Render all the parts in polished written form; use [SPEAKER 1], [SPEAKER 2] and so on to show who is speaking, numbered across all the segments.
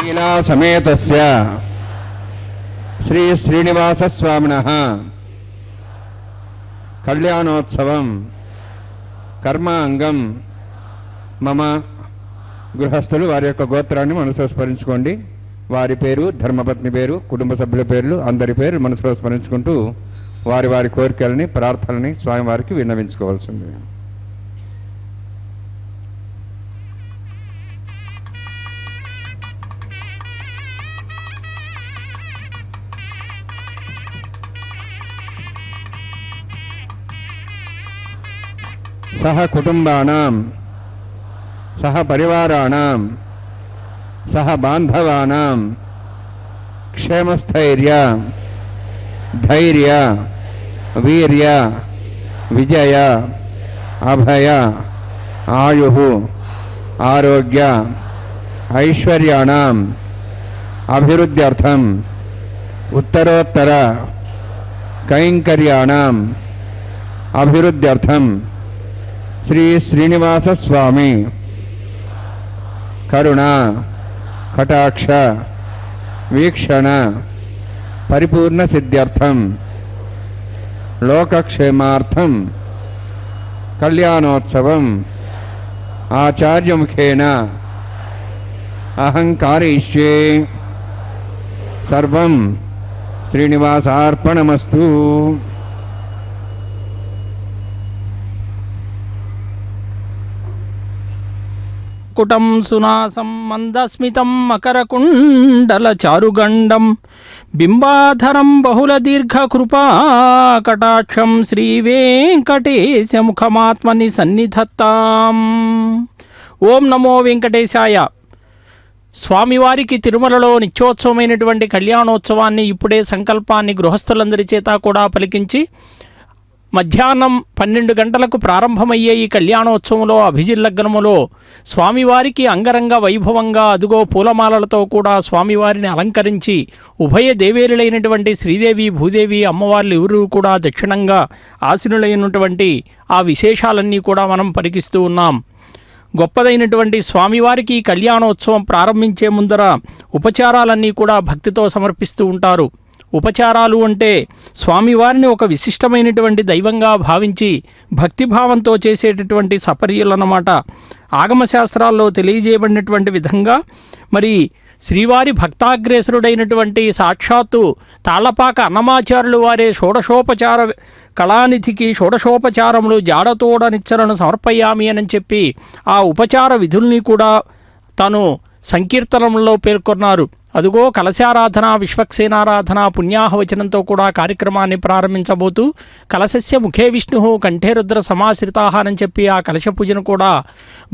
[SPEAKER 1] లీలా సమేతస్య శ్రీ శ్రీనివాస స్వామినః కళ్యాణోత్సవం కర్మాంగం మమ. గృహస్థులు వారి యొక్క గోత్రాన్ని మనసులో స్మరించుకోండి. వారి పేరు, ధర్మపత్ని పేరు, కుటుంబ సభ్యుల పేర్లు, అందరి పేరు మనసులో స్మరించుకుంటూ వారి వారి కోరికలని, ప్రార్థనని స్వామివారికి విన్నవించుకోవాల్సింది. సహ కుటుంబానాం సహ పరివారాణాం సహ బాంధవానాం క్షేమస్థైర్య ధైర్య వీర్య విజయ అభయ ఆయు ఆరోగ్య ఐశ్వర్యాణం అభివృద్ధ్యర్థం ఉత్తరోత్తర కైంకర్యాణం అభివృద్ధ్యర్థం శ్రీ శ్రీనివాస స్వామి కరుణ కటాక్ష వీక్షణ పరిపూర్ణ సిద్ధ్యర్థం లోకక్షేమార్థం కళ్యాణోత్సవం ఆచార్యముఖేన అహం కారయిష్యే. సర్వం శ్రీనివాసార్పణమస్తు.
[SPEAKER 2] కుటం సునాసం మందస్మితం మకరకుండల చారుగండం బింబాధరం బహుళ దీర్ఘకృపాకటాక్షం శ్రీవేంకటేశముఖమాత్మని సన్నిధత్తాం. ఓం నమో వెంకటేశాయ. స్వామివారికి తిరుమలలో నిత్యోత్సవమైనటువంటి కళ్యాణోత్సవాన్ని ఇప్పుడే సంకల్పాన్ని గృహస్థులందరి చేత కూడా పలికించి మధ్యాహ్నం 12 గంటలకు ప్రారంభమయ్యే ఈ కళ్యాణోత్సవంలో అభిజిల్లగ్నములో స్వామివారికి అంగరంగ వైభవంగా అదుగో పూలమాలలతో కూడా స్వామివారిని అలంకరించి ఉభయ దేవేరులైనటువంటి శ్రీదేవి భూదేవి అమ్మవార్లు ఎవరూ కూడా దక్షిణంగా ఆసీనులైనటువంటి ఆ విశేషాలన్నీ కూడా మనం పరికిస్తూ ఉన్నాం. గొప్పదైనటువంటి స్వామివారికి కళ్యాణోత్సవం ప్రారంభించే ముందర ఉపచారాలన్నీ కూడా భక్తితో సమర్పిస్తూ ఉంటారు. ఉపచారాలు అంటే స్వామివారిని ఒక విశిష్టమైనటువంటి దైవంగా భావించి భక్తిభావంతో చేసేటటువంటి సపర్యలన్నమాట. ఆగమశాస్త్రాల్లో తెలియజేయబడినటువంటి విధంగా మరి శ్రీవారి భక్తాగ్రేసరుడైనటువంటి సాక్షాత్తు తాళ్లపాక అన్నమాచార్యులు వారే షోడశోపచార కళానిధికి షోడశోపచారములు జాడతోడనిచ్చలను సమర్పయామి అని చెప్పి ఆ ఉపచార విధుల్ని కూడా తాను సంకీర్తనంలో పేర్కొన్నారు. అదుగో కలశారాధన విశ్వక్సేనారాధన పుణ్యాహవచనంతో కూడా కార్యక్రమాన్ని ప్రారంభించబోతూ కలశస్య ముఖే విష్ణు కంఠే రుద్ర సమాశ్రితాహ అని చెప్పి ఆ కలశ పూజను కూడా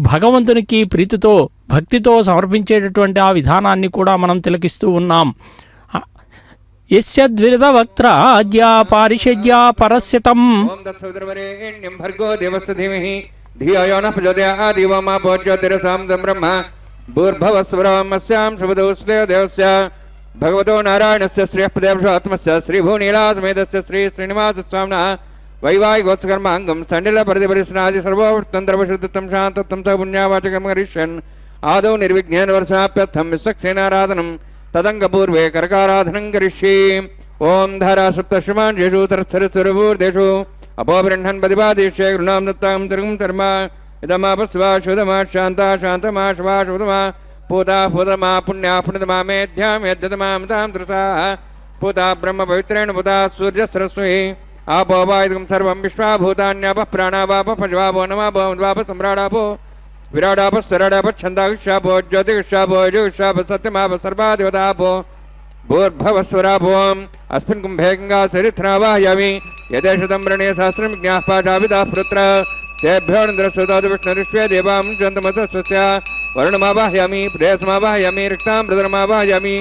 [SPEAKER 2] భగవంతునికి ప్రీతితో భక్తితో సమర్పించేటటువంటి ఆ విధానాన్ని కూడా మనం తిలకిస్తూ ఉన్నాం. యస్య ద్విరద వక్త్రాద్యా పారిషద్యా పరస్యతం
[SPEAKER 1] భూర్భవస్వరామస్యాం శుభదోస్య దేవస్య భగవతో నారాయణస్య శ్రీయపదేవశాత్మస్య శ్రీభూనీలాసమేతస్య శ్రీ శ్రీనివాస స్వామినః వైవాహికోత్సకర్మాంగం సండిల పరిధిపరిస్నాది సర్వోత్తంద్రవశుద్ధం శాంతత్వం స పుణ్యావాచకం కరిష్యన్ ఆదౌ నిర్విఘ్నేన వర్షాప్యర్థం విశ్వక్సేనారాధనం తదంగపూర్వే కరకారాధనం కరిష్యే. ఓం ధారా సుప్తశ్రుమాన్ యేషు తరస్సరస్వరభూర్దేషు అపోబృహ్ణన్ పదిపాదేశ్య గృహాం దత్తాం తిరుగుం ధర్మ ఇదమాపస్వా శుధమా శాంతా శాంతమా శుభా శుధమా పూతా పూతమా పుణ్యా పుణ్యతమా మేధ్యామేద్యతమాం తాం దృశా పూతా బ్రహ్మ పవిత్రేణ పూతా సూర్య సరస్వీ ఆపో వాయుగం సర్వం విశ్వాభూతాన్యాప ప్రాణావాప పశువాపో నమాపో సమ్రాడాపో విరాడాప స్థరాడాప ఛందాక్షాపో జ్యోతిక్షాపో యుక్షాప సత్యమాప సర్వాధిపతాపో భూర్భవస్వరాపోం అస్మిన్ కుంభే గంగా చరిత్రావాహయామి యథేషతం వ్రణే సహస్రం విజ్ఞాః పాఠావిదా పుత్ర तेभ्योन्द्रस्वतादु विष्णुरिष्वे देवां जन्तमतस्वस्य वरुणमावाहयामि प्रेयसमावाहयामि रक्ताम्रधरमावाहयामि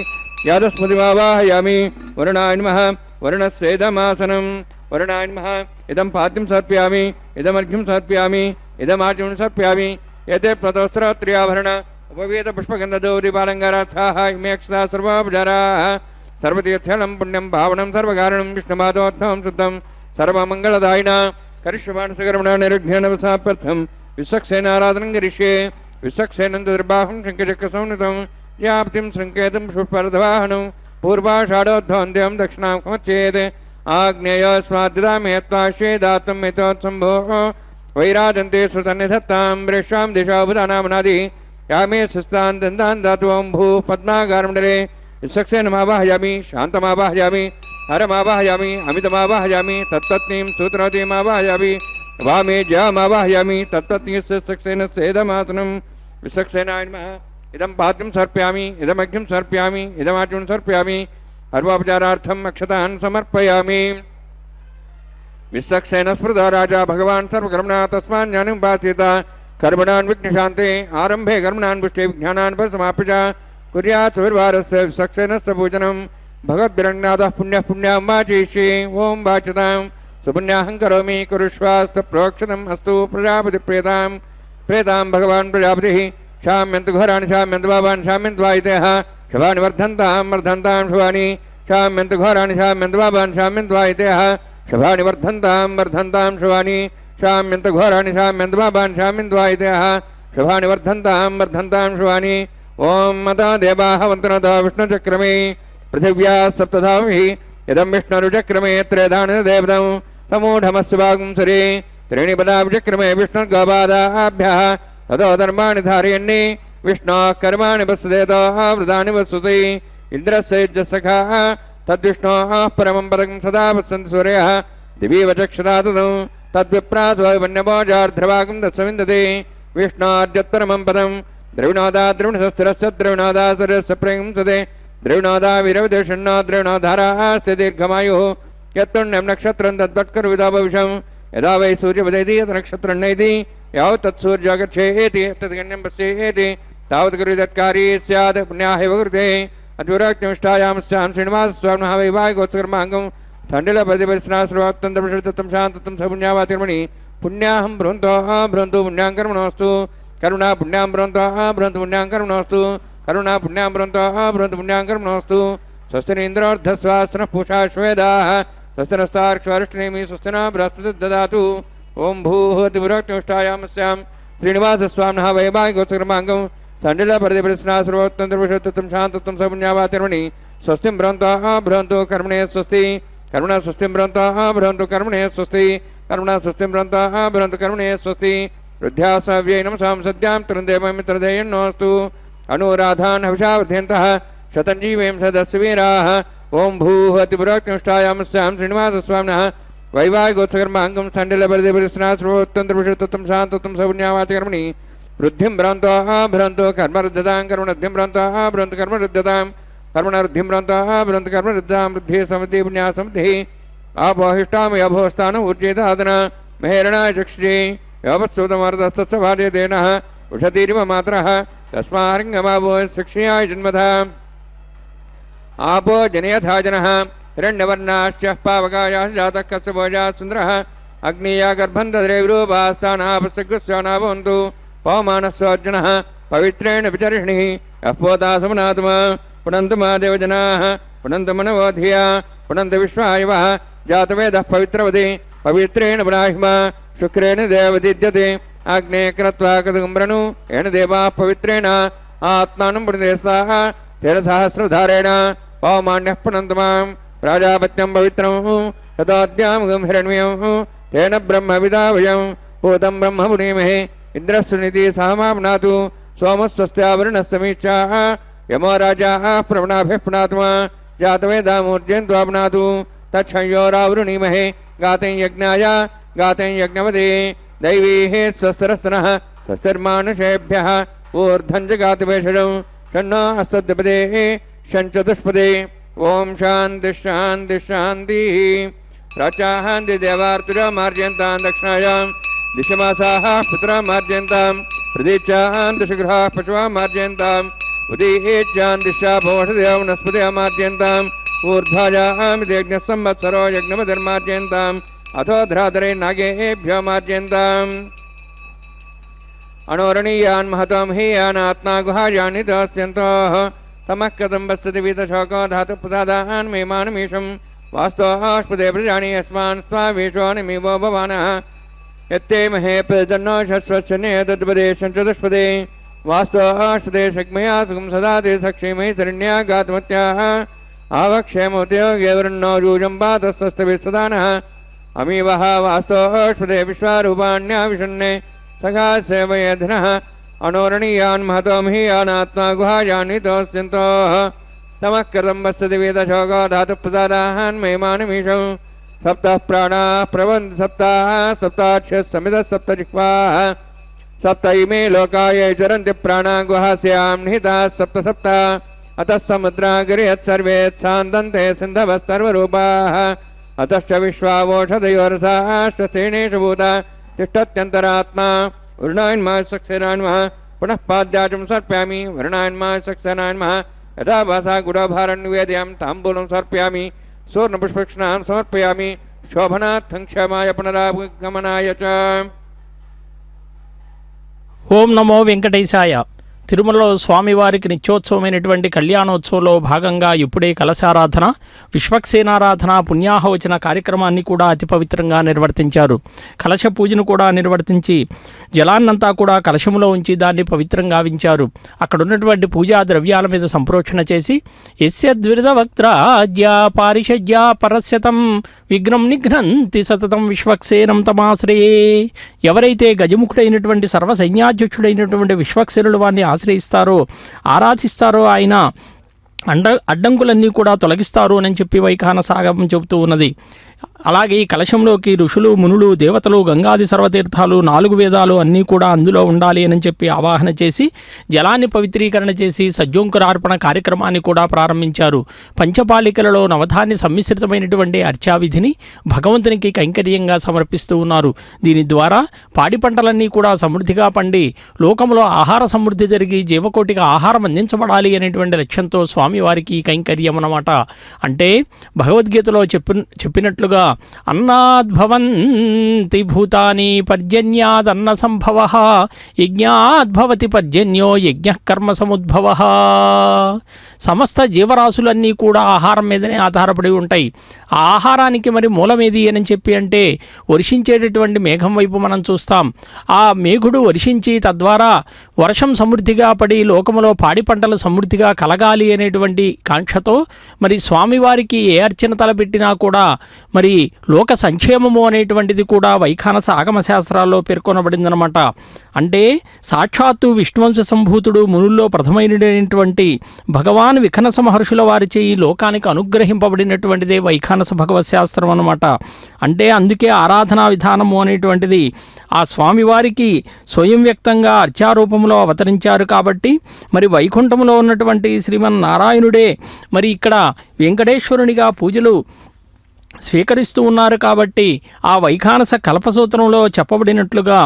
[SPEAKER 1] यादस्मृतिमावाहयामि वरुणाय नमः वरुणस्येदमासनं वरुणाय नमः इदं पाद्यं समर्पयामि इदमर्घ्यं समर्पयामि इदमार्जनं समर्पयामि एते प्रतोस्त्रत्रियाभरण उपवेदपुष्पगन्धदौरिपालङ्कारार्थाः इमे अक्षता सर्वोपचाराः सर्वतीर्थलं पुण्यं भावनं सर्वकारणं विष्णुमाधवोत्तमं शुद्धं सर्वमङ्गलदायिना करिष्यमाणसकर्मणा निरुघ्यनवसाप्यर्थं विश्वक्सेनाराधनं करिष्ये. विश्वक्सेनं दर्बाहं शङ्खचक्रसंयुतं व्याप्तिं शृङ्केतुं पुष्परथवाहनं पूर्वाषाढोद्धोन्त्यं दक्षिणामुच्चेत् आग्नेयस्वाद्दामे त्वाश्वेदात्तं मितोत्सम्भोः वैराजन्ते श्रुतनिधत्तां वृक्षां दिशाभुतानामनादि यामे सुस्तान् दन्तान् दातुवं भूः पद्मागारमण्डले विसक्सेनमावाहयामि शान्तमावाहयामि हरमावाहयामि अमितमावाहयामि तत्पत्नीं सूत्रवतीमावाहयामि वामे जयमावाहयामि तत्पत्नीस्य सक्सेन सेदमासनं विसक्सेनाय नमः इदं पात्रं समर्पयामि इदमग्निं समर्पयामि इदमाचूर्णं समर्पयामि अर्वापचारार्थम् अक्षतान् समर्पयामि विसक्सेन स्मृता राजा भगवान् सर्वकर्मणा तस्मान् ज्ञानं उपासीत कर्मणान् विघ्नशान्ते आरम्भे कर्मणान् पुष्टे विज्ञानान् परिसमाप्य च कुर्यात् सुविर्वारस्य विसक्सेनस्य पूजनं भगवद्भिरङ्गनाथः पुण्यः पुण्यां वाचयिष्ये ओं वाचतां सुपुण्याहं करोमि कुरुष्वास्तु प्रोक्षतम् अस्तु प्रजापतिप्रेतां प्रेतां भगवान् प्रजापतिः शाम्यन्तु घोराणि शाम्यन्तु बाबान् शाम्यन्तु वायितयः शुभानि वर्धन्तां वर्धन्तां शुभानि शाम्यन्तु घोराणि शाम्यन्तु बाबान् शाम्यन्तु वायितयः शुभानि वर्धन्तां वर्धन्तां शुभानि शाम्यन्तु घोराणि शाम्यन्तु बाबान् शाम्यन्तु वायितयः शुभानि वर्धन्तां वर्धन्तां शुभानि ओं मता देवाः वन्तनतः विष्णुचक्रमे पृथिव्याः सप्तधामभिः इदं विष्णुरुचक्रमे त्रयधानदेवतं समूढमस्वागुंसरे त्रीणि पदाभिचक्रमे विष्णुर्गोपादाभ्यः ततो धर्माणि धारयन्नि विष्णोः कर्माणि वसुदेतः वृदानि वसुसि इन्द्रस्य यज्ञसखाः तद्विष्णोः परमं पदं सदा वसन्ति सूर्यः दिवीव चक्षुषा तदं तद्विप्रासवन्यभोजार्ध्रवागं तत्सविन्दते विष्णोर्यत्परमं पदं द्रविणोदा द्रविणशस्त्रस्य द्रविणोदा सूर्यस्य प्रंसते द्रविणोदा वीरविदेषण्णो द्रविणोधारास्ते दीर्घमायुः यत्पुण्यं नक्षत्रं तद्वत्कर्विदा भविष्यं यदा वै सूर्यपदेति यत् नक्षत्रं नैति यावत् तत्सूर्यो गच्छेति तद्गण्यं पश्येति तावत् कुरुतत्कारी स्यात् पुण्याहेव कृते अद्विराक्तिमिष्टायामस्यां श्रीनिवासस्वामिनः वैवाहिकोत्सकर्माङ्गं थण्डिलप्रतिपरिस्नाश्रवत्तन्त्रप्रशुद्धत्तं शान्तत्वं सपुण्यावातिर्मणि पुण्याहं भ्रुवन्तः भ्रुवन्तु पुण्यां कर्मणोऽस्तु करुणा पुण्यां भ्रुवन्तः भ्रुवन्तु पुण्यां कर्मणोऽस्तु करुणा पुण्यां भ्रुवन्तः भ्रुवन्तु पुण्यां कर्मणोऽस्तु स्वस्तिरीन्द्रोर्धस्वास्त्रः पूषा श्वेदाः स्वस्तिनस्तार्क्ष्वारिष्टनेमि स्वस्तिना बृहस्पतिर्ददातु ओं भूः श्रीनिवासस्वामिनः वैवाहिकोत्सकर्माङ्गं थण्डिलप्रतिपरिस्नाश्रवत्तन्त्रप्रशुद्धत्वं शान्तत्वं सपुण्यावातिर्मणि स्वस्तिं भ्रुवन्तः भ्रुवन्तु कर्मणे स्वस्ति करुणा स्वस्तिं भ्रुवन्तः भ्रुवन्तु कर्मणे स्वस्ति करुणा स्वस्तिं भ्रुवन्तः भ्रुवन्तु कर्मणे स्वस्ति वृद्ध्यासव्यै नमसां सद्यां तरुणदेवमित्रदेयन्नोऽस्तु अनुराधान् हविषावर्धयन्तः शतञ्जीवें सदस्य वीराः ओं भूः अतिपुराक्तिष्ठायामस्यां श्रीनिवासस्वामिनः वैवाहिकोत्सकर्माङ्गं थण्डिलपरिस्नाश्रवत्तन्त्रप्रशुद्धत्वं शान्तत्वं सपुण्यावातिकर्मणि वृद्धिं भ्रान्तः भ्रान्तो कर्मरुद्धतां कर्मणद्धिं भ्रान्तः भ्रान्त कर्मरुद्धतां कर्मणरुद्धिं भ्रान्तः भ्रान्त कर्मरुद्धां वृद्धिः समृद्धिः पुण्याः समृद्धिः आपोहिष्टामयभोस्तान ऊर्जेतादन मेहरणाय चक्षुषे योपत्सूतमर्दस्तस्य भार्यतेनः उषतीरिव मात्रः तस्मारिङ्गमावो शिक्षयाय जन्मथा आपो जनयथा जनः हिरण्यवर्णाश्च पावकायाः जातः कस्य भोजाः सुन्दरः अग्निया गर्भं दद्रे विरूपास्तानापस्यग्रस्यानाभवन्तु पवमानस्योर्जनः पवित्रेण विचर्षणिः यः पोता समनात्मा पुनन्तु महादेवजनाः पुनन्तु मनवोधिया पुनन्तु विश्वायवः जातवेदः पवित्रवति पवित्रेण ब्राह्मा शुक्रेण देवदीद्यते अग्ने क्रत्वा कदुम्ब्रणु येन देवाः पवित्रेण आत्मानं पुनते स्वाहा तेन सहस्रधारेण पवमान्यः पुनन्तु मां प्राजापत्यं पवित्रं ततोऽद्यामुगं हिरण्मयं तेन ब्रह्मविदावयं पूतं ब्रह्म पुनीमहे इन्द्रस्सुनिति सहमाप्नातु सोमस्वस्त्यावरुणस्समीक्षाः यमो राजाः प्रवणाभिः पुनात्मा जातवेदामूर्जयन्त्वाप्नातु तच्छंयोरावृणीमहे गातें यज्ञाय गातें यज्ञवते दैवीः स्वस्तिरस्तनः स्वस्तिर्मानुषेभ्यः ऊर्ध्वं च गातुवेषणं षण्णो हस्तद्विपदे षञ्चतुष्पदे ओं शान्तिः शान्तिः शान्तिः प्राचाहान्ति देवार्तिरा मार्जयन्तां दक्षिणायां दिशमासाः पितरा मार्जयन्तां प्रदीचान् दिशगृहाः पशवः मार्जयन्ताम् उदीच्यान् दिशा भवषदेव वनस्पतिः मार्जयन्ताम् ऊर्ध्वायां यज्ञः संवत्सरो यज्ञमधिर्मार्जयन्ताम् अथो ध्रातरे नागेभ्यो मार्जयन्ताम् अणोरणीयान् महतं हीयान् आत्मा गुहायानि दास्यन्तः तमः कथं वसति वीतशोको धातुप्रसादान् मे मानमीशं वास्तवास्पदे प्रजानि यस्मान् स्वावेशोऽनिमिवो भवानः यत्ते महे प्रजन्नो शश्वस्य नेतद्वदे चतुष्पदे वास्तुष्पदे शक्मया सुखं सदा ते सक्षेमहि शरण्या गातमत्याः आवक्षेमोद्योगे वरुणो यूजं पातस्तस्तभिस्सदानः अमीवः वास्तुष्पदे विश्वारूपाण्या विषन्ने सखा सेवयेधिनः अनोरणीयान् महतो महीयानात्मा गुहायान्वितोऽस्यन्तोः तमः कृतं वत्सति वेदशोको धातुप्रसादान् महिमानमीशौ सप्तः प्राणाः प्रबन्ध सप्ताः सप्ताक्षः समितः सप्तजिह्वाः सप्त इमे लोकाय चरन्ति प्राणाः गुहास्यां निहिताः सप्त सप्त अतः समुद्रागिरियत् सर्वे सान्दन्ते सिन्धवः सर्वरूपाः अतश्च विश्वावोषधयोरसाश्च भूता तिष्ठत्यन्तरात्मा वरुणायन्मः सक्सेनान्मः पुनः पाद्याचं सर्प्यामि वरुणायन्मः सक्सेनान्मः यथा भासा गुडाभारण्यवेद्यां ताम्बूलं सर्प्यामि सुवर्णपुष्पक्षणां समर्पयामि शोभनार्थं क्षमाय पुनरागमनाय च।
[SPEAKER 2] ఓం నమో వెంకటేశాయ. తిరుమలలో స్వామివారికి నిత్యోత్సవమైనటువంటి కళ్యాణోత్సవంలో భాగంగా ఇప్పుడే కలశారాధన, విశ్వక్సేనారాధన, పుణ్యాహవచన కార్యక్రమాన్ని కూడా అతి పవిత్రంగా నిర్వర్తించారు. కలశ పూజను కూడా నిర్వర్తించి జలాన్నంతా కూడా కలశములో ఉంచి దాన్ని పవిత్రంగా వించారు. అక్కడ ఉన్నటువంటి పూజా ద్రవ్యాల మీద సంప్రోక్షణ చేసి యస్యద్విరద వక్త్రాజ్య పారిషజ్య పరస్యతం విఘ్నం నిఘ్నంతి సతతం విశ్వక్సేనం తమాశ్రయే. ఎవరైతే గజముఖుడైనటువంటి సర్వసైన్యాధ్యక్షుడైనటువంటి విశ్వక్సేనుడు వారిని ఆశ్రయిస్తారో, ఆరాధిస్తారో ఆయన అడ్డంకులన్నీ కూడా తొలగిస్తారు అని చెప్పి వైఖాన సాగమం చెబుతూ ఉన్నది. అలాగే ఈ కలశంలోకి ఋషులు, మునులు, దేవతలు, గంగాది సర్వతీర్థాలు, 4 వేదాలు అన్నీ కూడా అందులో ఉండాలి అని చెప్పి ఆవాహన చేసి జలాన్ని పవిత్రీకరణ చేసి సజ్జోంకురార్పణ కార్యక్రమాన్ని కూడా ప్రారంభించారు. పంచపాలికలలో నవధాన్య సమ్మిశ్రితమైనటువంటి అర్చావిధిని భగవంతునికి కైంకర్యంగా సమర్పిస్తూ ఉన్నారు. దీని ద్వారా పాడి పంటలన్నీ కూడా సమృద్ధిగా పండి లోకంలో ఆహార సమృద్ధి జరిగి జీవకోటికి ఆహారం అందించబడాలి అనేటువంటి లక్ష్యంతో స్వామివారికి కైంకర్యం అన్నమాట. అంటే భగవద్గీతలో చెప్పినట్లుగా అన్నాద్భవంతి భూతాని పర్జన్యాదన్న సంభవ యజ్ఞాద్భవతి పర్జన్యో యజ్ఞ కర్మ సముద్భవ. సమస్త జీవరాశులన్నీ కూడా ఆహారం మీదనే ఆధారపడి ఉంటాయి. ఆ ఆహారానికి మరి మూలమేది అని చెప్పి అంటే వర్షించేటటువంటి మేఘం వైపు మనం చూస్తాం. ఆ మేఘుడు వర్షించి తద్వారా వర్షం సమృద్ధిగా పడి లోకములో పాడి పంటలు సమృద్ధిగా కలగాలి అనేటువంటి కాంక్షతో మరి స్వామివారికి ఏ అర్చన తలపెట్టినా కూడా మరి లోక సంక్షేమము అనేటువంటిది కూడా వైఖానస ఆగమ శాస్త్రాల్లో పేర్కొనబడిందనమాట. అంటే సాక్షాత్తు విష్ణువంశ సంభూతుడు మునుల్లో ప్రథమైనటువంటి భగవాన్ విఖనస మహర్షుల వారిచే ఈ లోకానికి అనుగ్రహింపబడినటువంటిదే వైఖానస భగవత్ శాస్త్రం అన్నమాట. అంటే అందుకే ఆరాధనా విధానము అనేటువంటిది ఆ స్వామివారికి స్వయం వ్యక్తంగా అర్చారూపంలో అవతరించారు. కాబట్టి మరి వైకుంఠంలో ఉన్నటువంటి శ్రీమన్నారాయణుడే మరి ఇక్కడ వెంకటేశ్వరునిగా పూజలు స్వీకరిస్తూ ఉన్నారు. కాబట్టి ఆ వైఖానస కల్పసూత్రంలో చెప్పబడినట్లుగా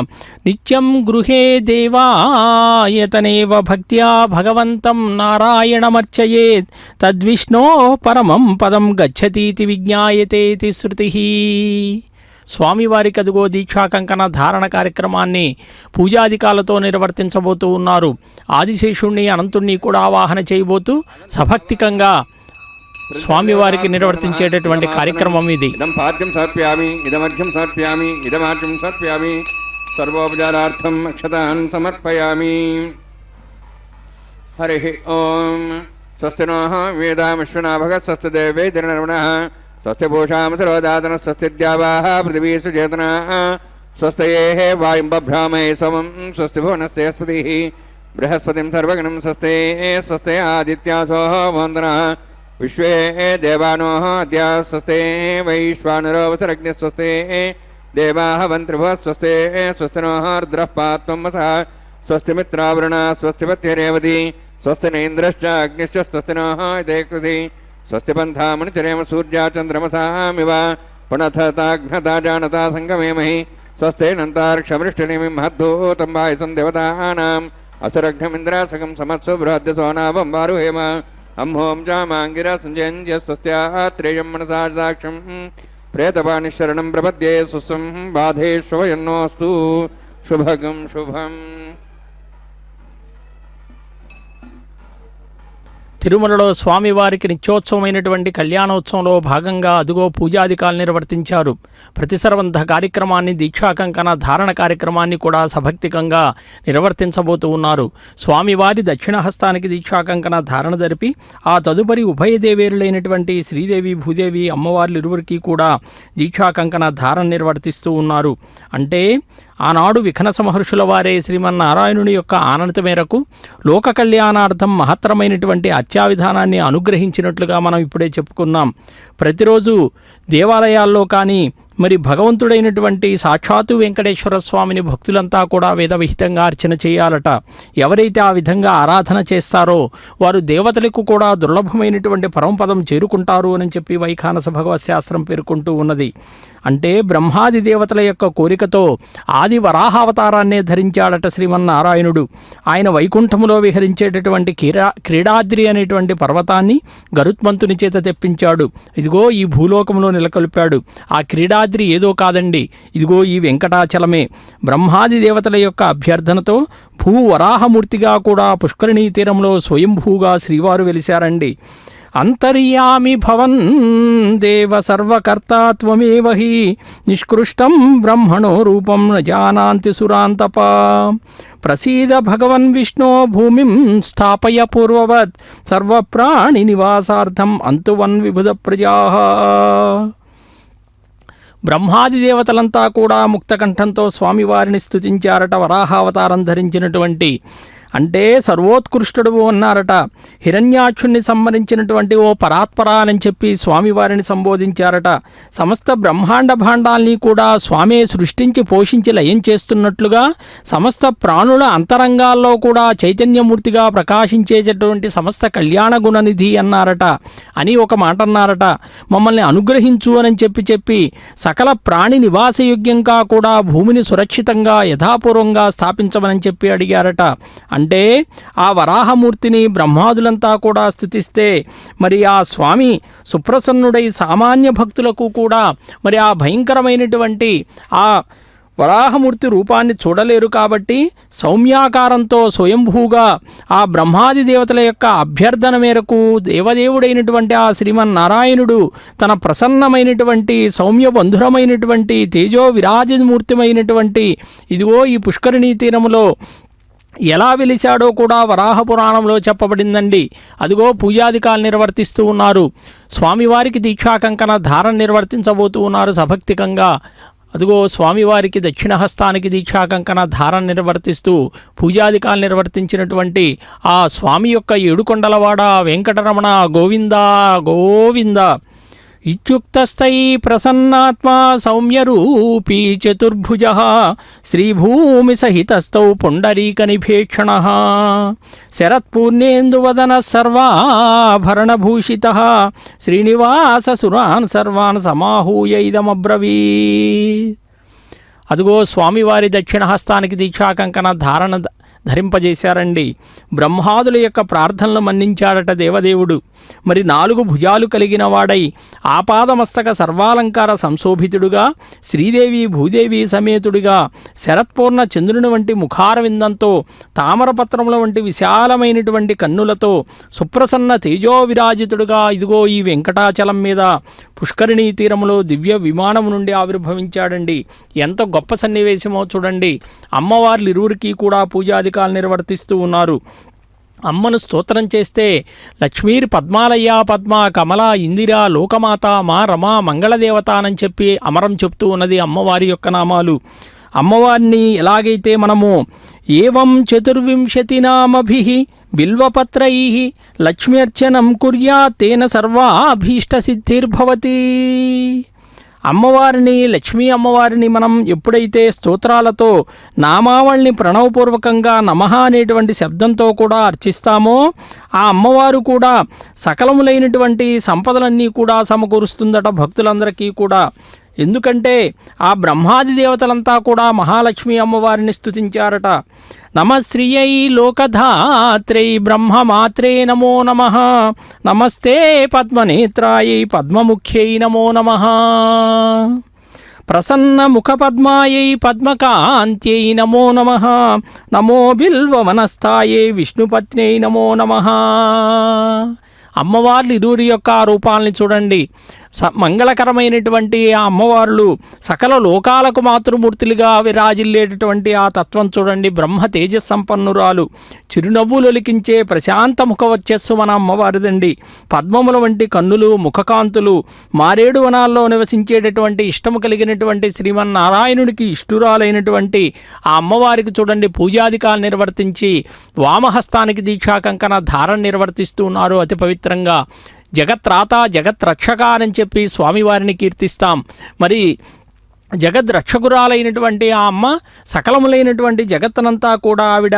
[SPEAKER 2] నిత్యం గృహే దేవాయతనేవ భక్త్యా భగవంతం నారాయణమర్చయేత్ తద్విష్ణో పరమం పదం గచ్చతీతి విజ్ఞాయతేతి శృతి. స్వామివారికి అదుగో దీక్షాకంకణ ధారణ కార్యక్రమాన్ని పూజాధికాలతో నిర్వర్తించబోతూ ఉన్నారు. ఆదిశేషుణ్ణి అనంతుణ్ణి కూడా ఆవాహన చేయబోతూ సభక్తికంగా స్వామివారికి నిర్వర్తించేటటువంటి కార్యక్రమం ఇది.
[SPEAKER 1] ఇదం పాద్యం సమర్ప్యామి, ఇదమర్ఘ్యం సమర్ప్యామి, ఇదమార్ఘ్యం సమర్ప్యామి, సర్వోపచారార్థం అక్షతాన్ సమర్పయామి. హరి ఓం. స్వస్తి నః వేదామిశ్వనాభగ స్వస్తి దేవైర్నర్వణః స్వస్తి పూషాం సర్వదాతన స్వస్తి ద్యావాః పృథివీ సుచేతనః స్వస్తయేః వాయుం బభ్రామై సమం స్వస్తి భువనస్యస్పతిః బృహస్పతిం సర్వగణం స్వస్తే స్వస్తే ఆదిత్యాసో వందనః విశ్వే దేవానోః అద్య స్వస్తే వైశ్వానరో వసరగ్నిః స్వస్తే దేవాః వంత్రిభువః స్వస్తే స్వస్తినోః రుద్రః పాత్వం వసః స్వస్తి మిత్రావరుణ స్వస్తి పత్యరేవతి స్వస్తి నేంద్రశ్చ అగ్నిశ్చ స్వస్తి నః ఇతే కృతి స్వస్తి పంథామణిచరేమ సూర్యా చంద్రమసామివ పునఃతాఘ్నతా జానతా సంగమేమహి స్వస్తేనంతార్క్షవృష్టినిమి మహద్భూతం వాయుసం దేవతానాం అసురఘ్నమింద్రాసకం సమత్సు బృహద్యసోనావం వారుహేమ అంహోం చామాంగిర సంజయంజ స్వస్త్యాత్రేయం మనసా సాక్షం ప్రేతపాణిశరణం ప్రపద్యే సుస్వం బాధేశ్వయన్నోస్తు శుభగం శుభం.
[SPEAKER 2] తిరుమలలో స్వామివారికి నిత్యోత్సవమైనటువంటి కళ్యాణోత్సవంలో భాగంగా అదుగో పూజాధికాలు నిర్వర్తించారు. ప్రతిసర్వంధ కార్యక్రమాన్ని, దీక్షాకంకణ ధారణ కార్యక్రమాన్ని కూడా సభక్తికంగా నిర్వర్తించబోతూ ఉన్నారు. స్వామివారి దక్షిణహస్తానికి దీక్షాకంకణ ధారణ జరిపి ఆ తదుపరి ఉభయదేవేరులైనటువంటి శ్రీదేవి భూదేవి అమ్మవార్లు ఇరువురికి కూడా దీక్షాకంకణ ధారణ నిర్వర్తిస్తూ ఉన్నారు. అంటే ఆనాడు విఘ్నస మహర్షుల వారే శ్రీమన్నారాయణుని యొక్క ఆనతి మేరకు లోక కళ్యాణార్థం మహత్తరమైనటువంటి అత్యావిధానాన్ని అనుగ్రహించినట్లుగా మనం ఇప్పుడే చెప్పుకున్నాం. ప్రతిరోజు దేవాలయాల్లో కానీ మరి భగవంతుడైనటువంటి సాక్షాత్తు వెంకటేశ్వర స్వామిని భక్తులంతా కూడా వేదవిహితంగా అర్చన చేయాలట. ఎవరైతే ఆ విధంగా ఆరాధన చేస్తారో వారు దేవతలకు కూడా దుర్లభమైనటువంటి పరమపదం చేరుకుంటారు అని చెప్పి వైఖానస భగవత్ శాస్త్రం పేర్కొంటూ ఉన్నది. అంటే బ్రహ్మాది దేవతల యొక్క కోరికతో ఆది వరాహావతారాన్నే ధరించాడట శ్రీమన్నారాయణుడు. ఆయన వైకుంఠములో విహరించేటటువంటి క్రీడాద్రి అనేటువంటి పర్వతాన్ని గరుత్మంతుని చేత తెప్పించాడు. ఇదిగో ఈ భూలోకంలో నెలకొల్పాడు. ఆ క్రీడాద్రి ఏదో కాదండి, ఇదిగో ఈ వెంకటాచలమే. బ్రహ్మాది దేవతల యొక్క అభ్యర్థనతో భూవరాహమూర్తిగా కూడా పుష్కరిణీ తీరంలో స్వయంభూగా శ్రీవారు వెలిశారండి. అంతర్యామి భవన్ దేవ సర్వకర్తాత్వమేవ హి నిష్కృష్టం బ్రహ్మణో రూపం న జానాంతి సురాంతప ప్రసీద భగవన్ విష్ణో భూమిం స్థాపయ పూర్వవత్ సర్వప్రాణి నివాసార్థం అంతువన్ విబుధ ప్రజా. బ్రహ్మాది దేవతలంతా కూడా ముక్తకంఠంతో స్వామివారిని స్తుతించారట. వరాహావతారం ధరించినటువంటి అంటే సర్వోత్కృష్టుడు అన్నారట. హిరణ్యాక్షుణ్ణి సంహరించినటువంటి ఓ పరాత్పరా అని చెప్పి స్వామివారిని సంబోధించారట. సమస్త బ్రహ్మాండ భాండాల్ని కూడా స్వామే సృష్టించి పోషించి లయం చేస్తున్నట్లుగా సమస్త ప్రాణుల అంతరంగాల్లో కూడా చైతన్యమూర్తిగా ప్రకాశించేటటువంటి సమస్త కళ్యాణ గుణనిధి అన్నారట. అని ఒక మాట అన్నారట. మమ్మల్ని అనుగ్రహించు అని చెప్పి సకల ప్రాణి నివాసయోగ్యంగా కూడా భూమిని సురక్షితంగా యథాపూర్వంగా స్థాపించమని చెప్పి అడిగారట. అంటే ఆ వరాహమూర్తిని బ్రహ్మాదులంతా కూడా స్తుతిస్తే మరి ఆ స్వామి సుప్రసన్నుడై సామాన్య భక్తులకు కూడా మరి ఆ భయంకరమైనటువంటి ఆ వరాహమూర్తి రూపాన్ని చూడలేరు. కాబట్టి సౌమ్యాకారంతో స్వయంభూగా ఆ బ్రహ్మాది దేవతల యొక్క అభ్యర్థన మేరకు దేవదేవుడైనటువంటి ఆ శ్రీమన్నారాయణుడు తన ప్రసన్నమైనటువంటి సౌమ్య బంధురమైనటువంటి తేజో విరాజమూర్తిమైనటువంటి ఇదిగో ఈ పుష్కరిణీ తీరములో ఎలా వెలిశాడో కూడా వరాహ పురాణంలో చెప్పబడిందండి. అదిగో పూజాధికాలు నిర్వర్తిస్తూ ఉన్నారు. స్వామివారికి దీక్షాకంకణ ధారణ నిర్వర్తించబోతూ ఉన్నారు సభక్తికంగా. అదిగో స్వామివారికి దక్షిణహస్తానికి దీక్షాకంకణ ధారణ నిర్వర్తిస్తూ పూజాధికాలు నిర్వర్తించినటువంటి ఆ స్వామి యొక్క ఏడుకొండలవాడ వెంకటరమణ గోవింద గోవింద. ఇత్యుక్తస్థై ప్రసన్నాత్మా సౌమ్యరూపీ చతుర్భుజ శ్రీభూమి సహితస్థౌ పుండరీకనిభేక్షణ శరత్పూర్ణేందువదన సర్వాభరణభూషిత శ్రీనివాస సురాన్ సర్వాన్ సమాహూయ ఇదమబ్రవీత్. అదిగో స్వామివారి దక్షిణహస్తానికి దీక్షాకంకణ ధారణ ధరింపజేశారండి. బ్రహ్మాదుల యొక్క ప్రార్థనలు మన్నించాడట దేవదేవుడు. మరి 4 భుజాలు కలిగిన వాడై ఆపాదమస్తక సర్వాలంకార సంశోభితుడుగా శ్రీదేవి భూదేవి సమేతుడిగా శరత్పూర్ణ చంద్రుని వంటి ముఖారవిందంతో తామరపత్రముల వంటి విశాలమైనటువంటి కన్నులతో సుప్రసన్న తేజో విరాజితుడుగా ఇదిగో ఈ వెంకటాచలం మీద పుష్కరిణీ తీరములో దివ్య విమానము నుండి ఆవిర్భవించాడండి. ఎంత గొప్ప సన్నివేశమో చూడండి. అమ్మవార్లు ఇరువురికి కూడా పూజాధికాలు నిర్వర్తిస్తూ ఉన్నారు. అమ్మను స్తోత్రం చేస్తే లక్ష్మీర్ పద్మాలయ్య పద్మ కమల ఇందిర లోకమాత మా రమ మంగళదేవత అని చెప్పి అమరం చెప్తూ ఉన్నది అమ్మవారి యొక్క నామాలు. అమ్మవారిని ఎలాగైతే మనము ఏవం 24 నామభిః బిల్వపత్రైః లక్ష్మ్యర్చనం కుర్యాత్ తేన సర్వాభీష్ట సిద్ధిర్భవతి. అమ్మవారిని లక్ష్మీ అమ్మవారిని మనం ఎప్పుడైతే స్తోత్రాలతో నామావళిని ప్రణవపూర్వకంగా నమః అనేటువంటి శబ్దంతో కూడా అర్చిస్తామో ఆ అమ్మవారు కూడా సకలములైనటువంటి సంపదలన్నీ కూడా సమకూరుస్తుందట భక్తులందరికీ కూడా. ఎందుకంటే ఆ బ్రహ్మాది దేవతలంతా కూడా మహాలక్ష్మి అమ్మవారిని స్తుతించారట. నమశ్రీయై లోకధాత్రై బ్రహ్మమాత్రే నమో నమః నమస్తే పద్మనేత్రాయై పద్మముఖ్యై నమో నమః. ప్రసన్నముఖపద్మాయై పద్మకాంత్యై నమో నమః. నమో బిల్వవనస్థాయై విష్ణుపత్న్యై నమో నమః. అమ్మవార్లు ఇరువురి యొక్క రూపాలని చూడండి. మంగళకరమైనటువంటి ఆ అమ్మవార్లు సకల లోకాలకు మాతృమూర్తులుగా విరాజిల్లేటటువంటి ఆ తత్వం చూడండి. బ్రహ్మ తేజస్సంపన్నురాలు, చిరునవ్వులొలికించే ప్రశాంత ముఖ వచ్చస్సు మన అమ్మవారిదండి. పద్మముల వంటి కన్నులు, ముఖకాంతులు, మారేడు వనాల్లో నివసించేటటువంటి ఇష్టము కలిగినటువంటి శ్రీమన్నారాయణుడికి ఇష్టురాలైనటువంటి ఆ అమ్మవారికి చూడండి పూజాధికాలు నిర్వర్తించి వామహస్తానికి దీక్షా కంకణ ధారణ నిర్వర్తిస్తూ ఉన్నారు అతి పవిత్రంగా. జగత్రాత జగత్రక్షక అని చెప్పి స్వామివారిని కీర్తిస్తాం. మరి జగద్రక్షకురాలైనటువంటి ఆ అమ్మ సకలములైనటువంటి జగత్తునంతా కూడా ఆవిడ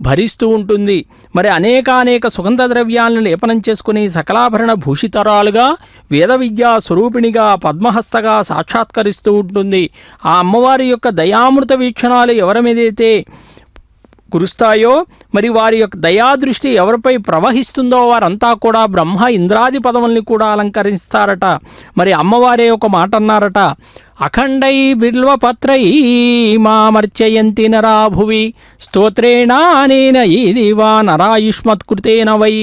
[SPEAKER 2] భరిస్తూ ఉంటుంది. మరి అనేక సుగంధ ద్రవ్యాలను లేపనం చేసుకుని సకలాభరణ భూషితరాలుగా వేద విద్యా స్వరూపిణిగా పద్మహస్తగా సాక్షాత్కరిస్తూ ఉంటుంది. ఆ అమ్మవారి యొక్క దయామృత వీక్షణాలు ఎవరి మీదైతే కురుస్తాయో మరి వారి యొక్క దయాదృష్టి ఎవరిపై ప్రవహిస్తుందో వారంతా కూడా బ్రహ్మ ఇంద్రాది పదవుల్ని కూడా అలంకరిస్తారట. మరి అమ్మవారే ఒక మాట అన్నారట, అఖండై బిల్వపత్రై మామర్చయంతి నరాభువి స్తోత్రేణానేన ఈ దివా నరాయుష్మత్కృతేన వై.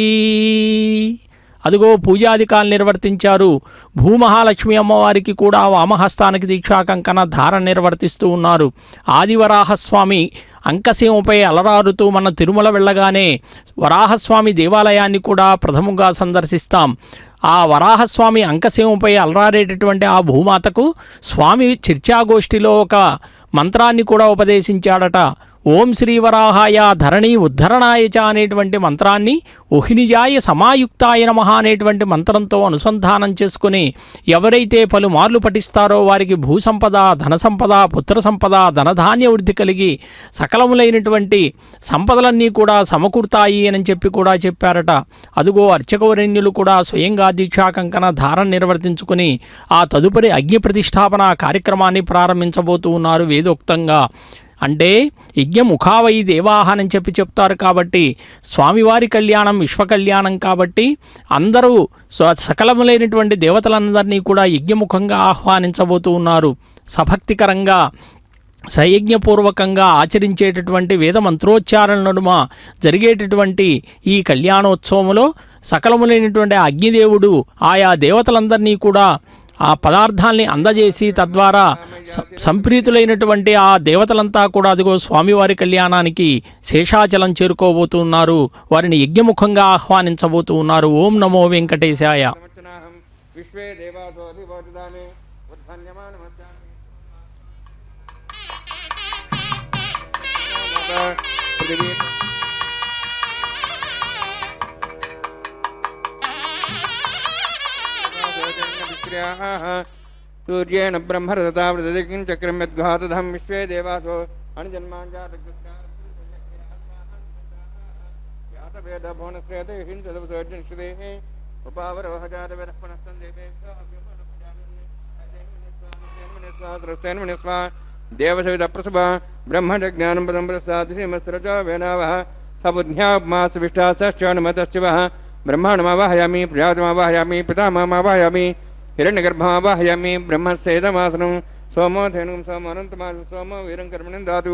[SPEAKER 2] అదిగో పూజాధికాలు నిర్వర్తించారు. భూమహాలక్ష్మి అమ్మవారికి కూడా వామహస్తానికి దీక్షా కంకణ ధారణ నిర్వర్తిస్తూ ఉన్నారు. ఆదివరాహస్వామి అంకసీమపై అలరారుతూ మన తిరుమల వెళ్ళగానే వరాహస్వామి దేవాలయాన్ని కూడా ప్రథముగా సందర్శిస్తాం. ఆ వరాహస్వామి అంకసీమపై అలరారేటటువంటి ఆ భూమాతకు స్వామి చర్చాగోష్ఠిలో ఒక మంత్రాన్ని కూడా ఉపదేశించాడట. ఓం శ్రీవరాహాయ ధరణి ఉద్ధరణాయ చ అనేటువంటి మంత్రాన్ని ఓహినిజాయ సమాయుక్తాయ నమః అనేటువంటి మంత్రంతో అనుసంధానం చేసుకుని ఎవరైతే పలుమార్లు పఠిస్తారో వారికి భూసంపద, ధనసంపద, పుత్ర సంపద, ధనధాన్య వృద్ధి కలిగి సకలములైనటువంటి సంపదలన్నీ కూడా సమకూర్తాయి అని చెప్పి కూడా చెప్పారట. అదుగో అర్చకవరేణ్యులు కూడా స్వయంగా దీక్షా కంకణ ధారణ నిర్వర్తించుకుని ఆ తదుపరి అగ్ని ప్రతిష్టాపన కార్యక్రమాన్ని ప్రారంభించబోతూ ఉన్నారు వేదోక్తంగా. అంటే యజ్ఞముఖావై దేవాహనని చెప్పి చెప్తారు కాబట్టి స్వామివారి కళ్యాణం విశ్వకళ్యాణం కాబట్టి అందరూ సకలములైనటువంటి దేవతలందరినీ కూడా యజ్ఞముఖంగా ఆహ్వానించబోతూ ఉన్నారు. సభక్తికరంగా సయజ్ఞపూర్వకంగా ఆచరించేటటువంటి వేద మంత్రోచ్చారణ నడుమ జరిగేటటువంటి ఈ కళ్యాణోత్సవంలో సకలములైనటువంటి అగ్నిదేవుడు ఆయా దేవతలందరినీ కూడా ఆ పదార్థాల్ని అందజేసి తద్వారా సంప్రీతులైనటువంటి ఆ దేవతలంతా కూడా అదిగో స్వామివారి కళ్యాణానికి శేషాచలం చేరుకోబోతున్నారు. వారిని యజ్ఞముఖంగా ఆహ్వానించబోతూ ఉన్నారు. ఓం నమో వెంకటేశాయ.
[SPEAKER 1] सूर्येण ब्रह्मरदता वृदधिकिं चक्रं यद्घातधं विश्वे देवासो अणजन्माञ्जातभुवनश्रेतहिंसदवसोर्जनश्रुतेः उपावरवहजातवेदः पुनस्तेन्मनिस्वा देवसवितप्रसभा ब्रह्मज्ञानं पदं प्रसादिमस्रच वेनावः सबुद्ध्यामासविष्टाश्चानुमतश्चिवः ब्रह्माणमावाहयामि प्रजातमावाहयामि पितामहमावाहयामि हिरण्यगर्भमावाहयामि ब्रह्मस्येदमासनं सोमो धेनुं सोमोऽनन्तमासु सोमो वीरं कर्मणि दातु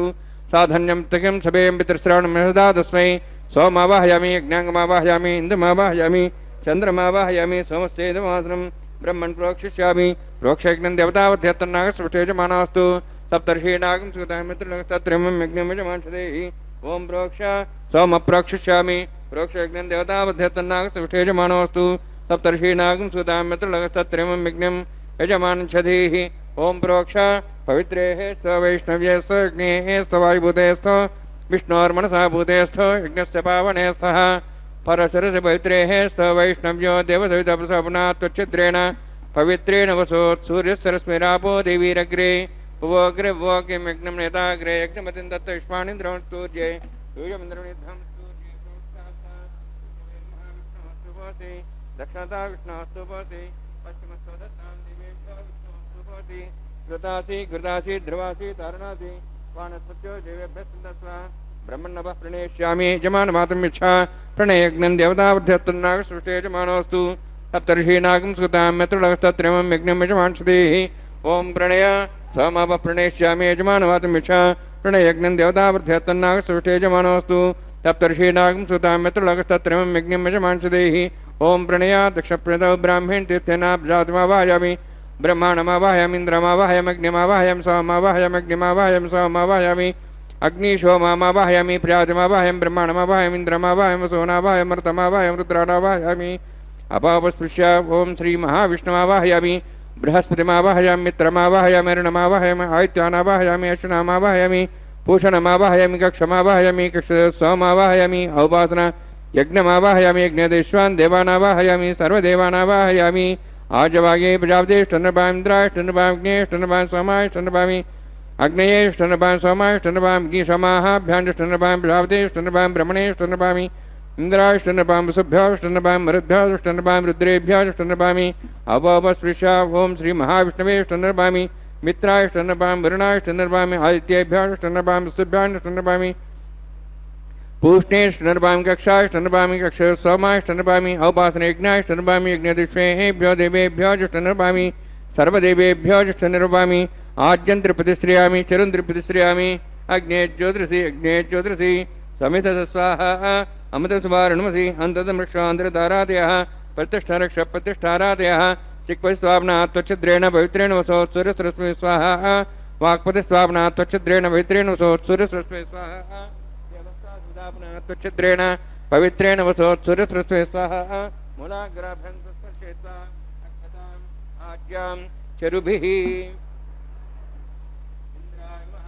[SPEAKER 1] साधन्यं तकिं सभेयं पितृश्रावणं यदा तस्मै सोमावाहयामि यज्ञाङ्गमावाहयामि इन्द्रमावाहयामि चन्द्रमावाहयामि सोमस्येदमासनं ब्रह्मन् प्रोक्षिष्यामि प्रोक्षयज्ञं देवतावध्यत्तन्नागस्पृष्टेजमानास्तु सप्तर्षीणागं सुगतामित्रलस्तत्रिमं यज्ञं यजमांसदेहि ओं प्रोक्ष सोमप्रोक्षिष्यामि प्रोक्षयज्ञं देवतावध्यत्तन्नागस्पृष्टेजमानोऽस्तु सप्तर्षीणागं सुगतामित्रलस्तत्रिमं यज्ञं यजमांसदेहि ओं प्रोक्ष पवित्रेः स्ववैष्णव्ये स्वयज्ञेः स्ववायुभूतेस्थ विष्णोर्मनसा भूतेस्थ यज्ञस्य पावनेस्थः परशरस्य पवित्रेः स्ववैष्णव्यो देवसवितप्रसपनात् त्वच्छिद्रेण पवित्रेण वसोत् सूर्यस्सरस्मिरापो देवीरग्रे भुवोग्रे भुवोग्यं यज्ञं नेताग्रे यज्ञमतिं दत्त युष्माणि द्रोणस्तूर्ये यूयमिन्द्रनिद्धं स्तूर्ये दक्षिणता विष्णुस्तुभवति पश्चिमस्तो दत्तां दिवेभ्यो विष्णुस्तुभवति श्रुतासि घृतासि ध्रुवासि तारणासि वानस्पत्यो देवेभ्यः सिन्धस्वा ब्रह्मण्णवः प्रणेष्यामि यजमानमातुम् इच्छा प्रणयज्ञं देवतावध्यत्तन्नागसृष्टे यजमानोऽस्तु सप्तर्षीणागं सुतां यत्रलस्तत्रिमं यज्ञं यजमांसदेहि ओं प्रणय सोमाप प्रणेष्यामि यजमानवातमिषा प्रणयज्ञं देवतावृद्धेत्तन्नागसुष्टे यजमानोऽस्तु तप्तर्षीनागं सुतां यत्रलोकस्तत्रयं यज्ञं यजमानसदेहि ओं प्रणया दक्षप्रणतौ ब्राह्मीण तीर्थेनाब्जातमावाहयामि ब्रह्माणमावाहयामि इन्द्रमावाहयामग्निमावाहयां सोमावाहयामग्निमावाहयां सोमावाहयामि अग्निशोमावाहयामि प्रजातिमावाहयां ब्रह्माणमावाहयामि इन्द्रमावाहयां सोनावाहयां मरुतमावाहयां रुद्राणावाहयामि अपापस्पृश्य ओं श्रीमहाविष्णुमावाहयामि बृहस्पतिमावाहयामि मित्रमावाहयामि अरुणमावाहयामि आदित्यानावाहयामि अश्विनामावाहयामि पूषणमावाहयामि कक्षमावाहयामि कक्षसोमावाहयामि औपासना यज्ञमावाहयामि यज्ञदेश्वान् देवानावाहयामि सर्वदेवानावाहयामि आजवागे प्रजापतिष्ठन्नपां इन्द्राष्टन्नपां अग्नेष्टन्नपां सोमाष्टन्नपामि अग्नेयेष्टन्नपां सोमाष्टन्नपां अग्निशमाभ्याण्डष्टन्नपां प्रजापतिष्ठन्नपां ब्रह्मणेष्टन्नपामि इन्द्राष्टन्नपां वसुभ्याष्टन्नपां मरुद्भ्याष्टन्नपां रुद्रेभ्याष्टन्नपामि अवपस्पृश्य ओं श्रीमहाविष्णवेष्टन्नपामि मित्राष्टन्नपां वरुणाष्टन्नपामि आदित्येभ्याष्टन्नपां वसुभ्याष्टन्नपामि पूष्णेष्टन्नपां कक्षाष्टन्नपामि कक्षसोमाष्टन्नपामि औपासनयज्ञाष्टन्नपामि यज्ञदिष्वेभ्यो देवेभ्यो जुष्टन्नपामि सर्वदेवेभ्यो जुष्टन्नपामि आज्यं त्रिपतिश्रियामि चरुं त्रिपतिश्रियामि अग्ने ज्योतिषि समित स्वाहा अमृतसुवारणमसि अन्ततमृक्षान्तरतारातयः प्रतिष्ठारक्षप्रतिष्ठारातयः चिक्पतिस्वाप्नात् त्वच्छिद्रेण पवित्रेण वसोत्सूर्यसरस्वती स्वाहा वाक्पतिस्वाप्नात् त्वच्छिद्रेण पवित्रेण वसोत्सूर्यसरस्वती स्वाहा त्वच्छिद्रेण पवित्रेण वसोत्सूर्यसरस्वती स्वाहा मूलाग्राभ्यां स्पर्शयित्वा अक्षताम् आज्ञां चरुभिः इंद्राय नमः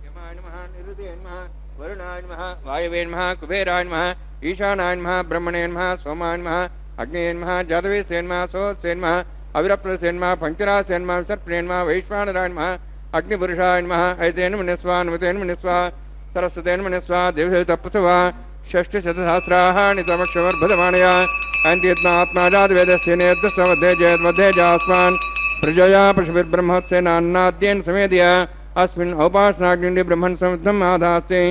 [SPEAKER 1] यमाय नमः निरुदे नमः वरुणाय नमः वायवे नमः कुबेराय नमः ईशानाय नमः ब्रह्मणे नमः सोमाय नमः अग्ने नमः जातवेसे नमः सोत्से नमः अविरप्लसे नमः पंचरासे नमः सर्पणे नमः वैश्वानराय नमः अग्निपुरुषाय नमः ऐतेन मनस्वा नमतेन मनस्वा सरस्वतेन मनस्वा देवतपस्वा षष्ठशतसहस्राणि तमक्षवर्भदमानया अन्त्यत्मात्मा जातवेदस्तेनेद्यस्तमध्ये जयद्मध्ये जास्मान् प्रजया पशुभिर्ब्रह्मोत्सेनान्नाद्येन समेदया अस्मिन् औपासनाग्नि ब्रह्मन् समुद्धम् आधास्ते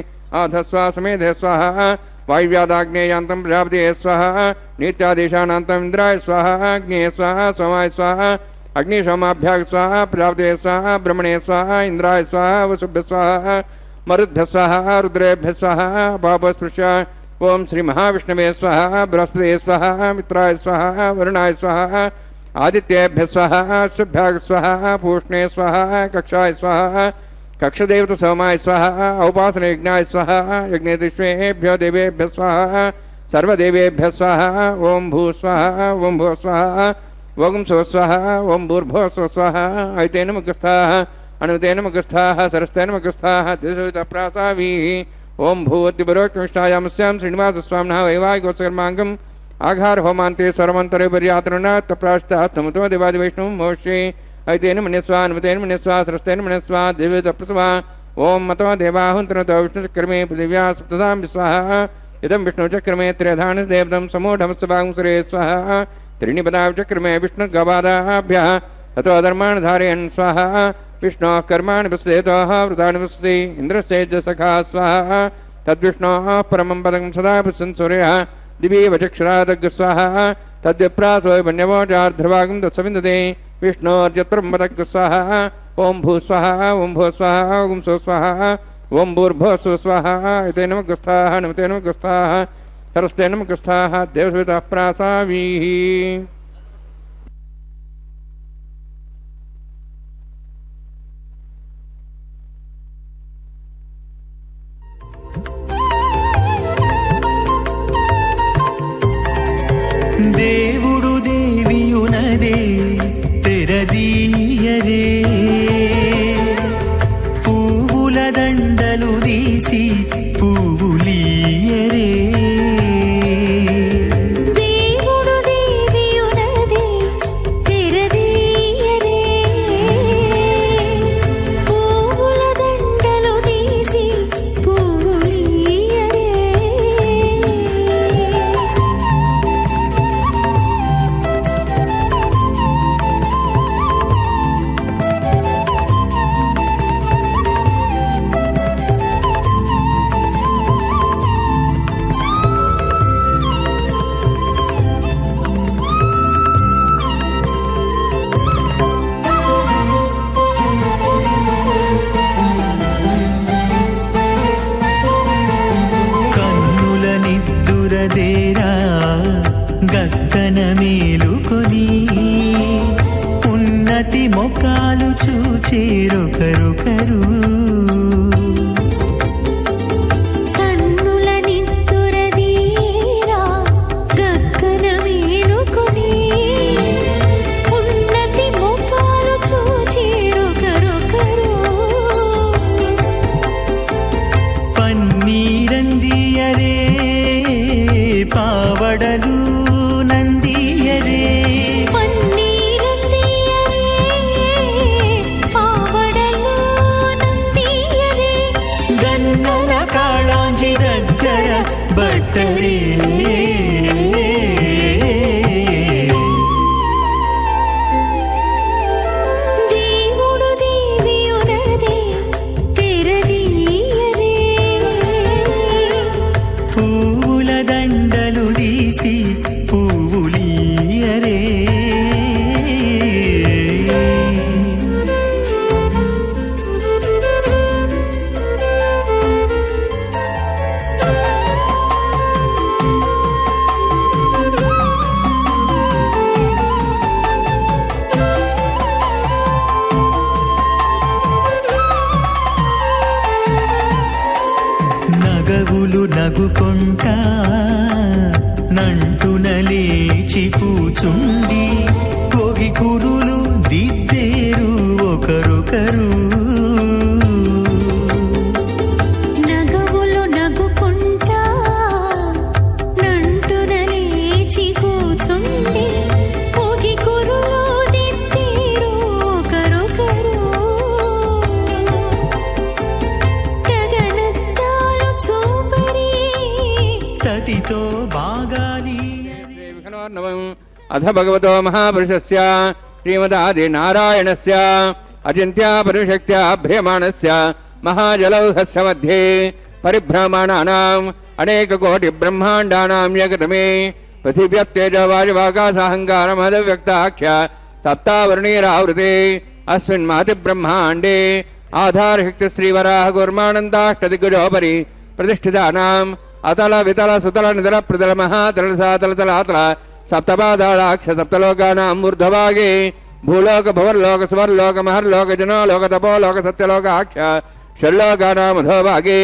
[SPEAKER 1] आधस्वा समेधे स्वाहा वायुव्यादाग्नेयान्तं प्रजापते स्वाहा नित्यादेशानान्तम् इन्द्राय स्वाहा अग्ने स्वाहा सोमाय स्वाहा अग्निशोमाभ्याग स्वाहा प्रजापते स्वाहा ब्रह्मणे स्वाहा इंद्राय स्वाहा वसुभ्य स्वाहा मरुद्भ्य स्वाहा रुद्रेभ्य स्वाहा पापस्पृश्य ओं श्री महाविष्णवे स्वाहा बृहस्पते स्वाहा मित्राय स्वाहा वरुणाय स्वाहा आदित्येभ्य स्वाहा शुभ्याग स्वाहा पूष्णे स्वाहा कक्षाय स्वाहा कक्षदेवत सोमाय स्वाहा औपासन यज्ञाय स्वाहा यज्ञेदिष्वेभ्यो देवेभ्य स्वाहा सर्वदेवेभ्य स्वाहा ओं भू स्वाहा ओं भो स्वाहा ओं सो स्वाहा ओं भूर्भो स्व स्वाहा ऐतेन मुखस्थाः अनुतेन मुखस्थाः सरस्तेन मुखस्थाः दिशोतप्रासावीः ओं भूवद्दिवरोक्तमिष्टायामस्यां श्रीनिवासस्वामिनः वैवाहिकोत्सकर्माङ्गम् आघार होमान्ते सर्वन्तरे पर्यातरणात् तप्राश्तात् तमुतो देवादिवैष्णवं मोक्षे ऐतेन मन्यस्वा अनुमतेन मन्यस्वा सरस्तेन मन्यस्वा देवतप्रसवा ओं मतो देवाहुन्तरतो विष्णुचक्रमे पृथिव्या सप्तधां विस्वाहा इदं विष्णुचक्रमे त्र्यधान देवतं समूढमत्सभागुंसरे स्वाहा त्रीणि पदाचक्रमे विष्णुर्गवादाभ्यः ततो धर्मान् धारयन् स्वाहा विष्णोः कर्माणि पश्येतः वृतानि पश्यति इन्द्रस्य सखा स्वाहा तद्विष्णोः परमं पदं सदा पश्यन् सूर्यः दिवि वचक्षुरादग् स्वाहा तद्विप्रासो वन्यवोचार्ध्रभागं तत्सविन्दते विष्णोर्यत्परमपदग् स्वाहा ओं भू स्वाहा ओं भो स्वाहा ओं सो स्वाहा ओं भूर्भो सु स्वाहा एतेन मुखस्थाः नमतेन मुखस्थाः सरस्तेन मुखस्थाः देवसवितः प्रासावीः
[SPEAKER 3] దేవుడు దేవియునదే తెరదీయరే పువ్వుల దండలు తీసి పువ్వులీయరే
[SPEAKER 4] దేవుడు దేవియునదే తెరదీయరే పువ్వుల దండలు తీసి పువ్వులీయరే
[SPEAKER 3] చూచేరొకరొకరు
[SPEAKER 4] కన్నుల నిత్తురదీరా గగ్గన మేలుకొని ఉన్నతి ముఖాలు చూచేరొకరొకరు
[SPEAKER 3] పన్నీరందియరే పావడలు నందియరే
[SPEAKER 4] పన్నీరందియరే పావడలు నందియరే
[SPEAKER 3] గన్నర కాళాంజి దగ్గర బట్టరే
[SPEAKER 4] దేవుడు దేవియునదే తెరదీయరే
[SPEAKER 3] పువ్వుల దండలు తీసి పువ్వులీయరే నగవులు నగుకొంటా నంటున లేచి కూచుండి పొగి కురులు దిద్దేరు ఒకరొకరు
[SPEAKER 4] నగవులు నగుకుంటా నంటున లేచి కూచుండి పొగి కురులు దిద్దేరు ఒకరొకరు గగనద్దాలు చూపరి
[SPEAKER 3] తతితో బాగాలి
[SPEAKER 1] అథ భగవతో మహాపురుషస్య శ్రీమదాది నారాయణస్య అచింత్యా పరిశక్త్యా భ్రియమాణస్య మహాజలౌహస్య మధ్యే పరిభ్రమాణానాం అనేక కోటి బ్రహ్మాండానాం ఏకతమే పృథివ్యత్తేజ వాయువాకాశాహంకార మహదవ్యక్తాఖ్య సప్తావరణీరావృతే అస్మిన్ మాతి బ్రహ్మాండే ఆధారశక్తి శ్రీవరాహ కూర్మానందాష్టదిగ్గజోపరి ప్రతిష్ఠితానాం అతల వితల సుతల నితల ప్రతల మహాతల సాతల తలాతల సప్తపాదాళాక్ష సప్తలోకానాం ఊర్ధ్వభాగే భూలోక భువర్లోక స్వర్లోక మహర్లోక జనోలోక తపోలోక సత్యలోకాక్ష షల్లోకానాం అధోభాగే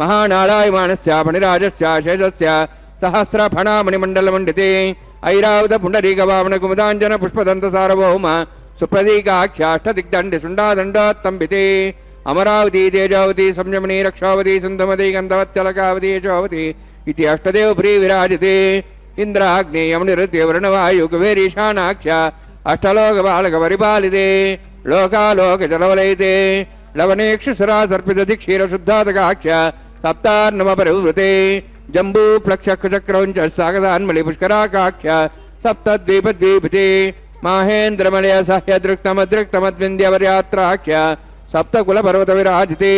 [SPEAKER 1] మహానారాయమాణస్య ఫణిరాజస్య శేషస్య సహస్రఫణామణిమండలమండితే ఐరావత పుండరీకవామన కుముదాంజన పుష్పదంత సార్వభౌమ సుప్రదీకాఖ్యాష్టదిగ్దండి శుండాదండోత్తంబితే అమరావతి తేజావతి సంయమని రక్షావతి సుందమతి గంధవత్యలకావతి యశోవతి ఇది అష్టదేవ ప్రియ విరాజితే ఇంద్రాగ్నేయమునిరుద్య వరుణవాయు కుబేరీశానాక్ష అష్టలోక బాలక పరిపాలితే లోకాలోక జలవలైతే లవనేక్షుసురా సర్పిదతి క్షీరశుద్ధాతకాక్ష సప్తార్ణవ పరివృతే జంబూ ప్లక్షక్రౌంచ సాగదాన్మలి పుష్కరాకాక్ష సప్తద్వీపద్వీపితే మాహేంద్రమలయ సహ్యదృక్తమదృక్తమద్వింధ్యవర్యాత్రాఖ్య సప్తకుల పర్వత విరాజితే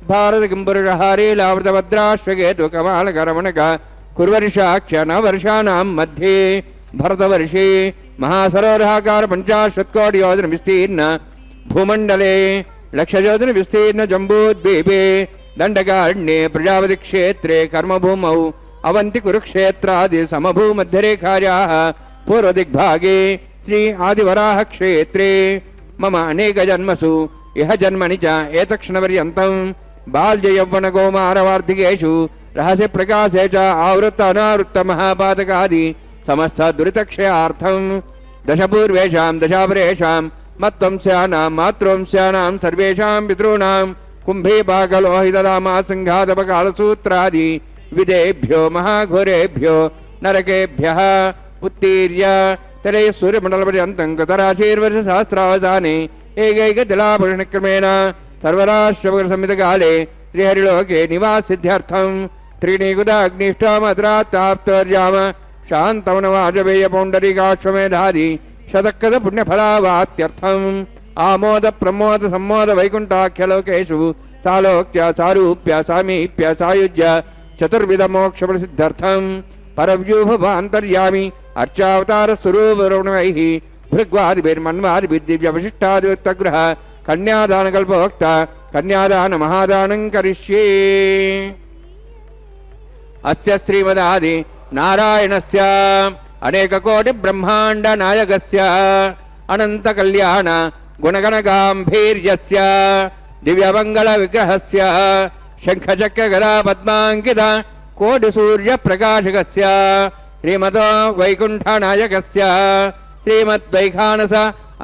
[SPEAKER 1] భారత కింపురుషహారీ లావృతభద్రాశ్వకేతు కమాలకరమణక కుర్వర్షాక్ష నవర్షాణం మధ్యే భరతవర్షే మహాసరోరహాకార పంచాశత్కోటి యోజన విస్తీర్ణ భూమండలే లక్షయోజన విస్తీర్ణ జంబూద్వీపే దండకారణ్యే ప్రజాపతి క్షేత్రే కర్మభూమౌ అవంతి కురుక్షేత్రాది సమభూమధ్యరేఖాయాః పూర్వదిగ్భాగే శ్రీ ఆదివరాహ క్షేత్రే మమ అనేక జన్మసు ఇహ జన్మని చ ఏతక్షణపర్యంతం బాల్యయౌవనకౌమారవార్ధికేషు రహస్య ప్రకాశే చ ఆవృత్త అనావృత్త మహాపాతకాది సమస్త దురితక్షయార్థం దశపూర్వేషాం దశాపరేషాం మత్వంస్యానాం మాతృవంస్యానాం సర్వేషాం పితॄణాం కుంభీపాకలోహితదామా సంఘాతపకాలసూత్రాది విదేభ్యో మహాఘోరేభ్యో నరకేభ్యః ఉత్తీర్య తలయ సూర్యమండలపర్యంతం కతరాశీర్వర్ష సహస్రావసానే ఏకైకతిలాపురుషనిక్రమేణ సర్వరాష్ట్రవగర సంహితకాలే శ్రీహరిలోకే నివాసిద్ధ్యర్థం త్రీణీకుదాగ్నిష్టామద్రాత్తాప్తర్యామ శాంతవనవాజపేయ పౌండరీకాశ్వమేధాది శతక్కద పుణ్యఫలావాత్యర్థం ఆమోద ప్రమోద సమ్మోద వైకుంఠాఖ్యలోకేషు సాలోక్య సారూప్య సామీప్య సాయుజ్య చతుర్విధ మోక్ష ప్రసిద్ధ్యర్థం పరవ్యూభాంతర్యామి అర్చావతార స్వరూపరుణై భృగ్వాదిభిర్మన్వాదిభిర్దివ్యవశిష్టాదివృత్తగృహ కన్యాదానకల్పవక్త కన్యాదాన మహాదానం కరిష్యే. అస్య శ్రీమదాది నారాయణస్య అనేక కోటి బ్రహ్మాండ నాయకస్య అనంత కళ్యాణ గుణగణగాంభీర్యస్య దివ్యమంగళవిగ్రహస్య శంఖచక్రగదా పద్మాంకిత కోటిసూర్యప్రకాశకస్య శ్రీమతో వైకుంఠనాయకస్య శ్రీమద్వైఖానస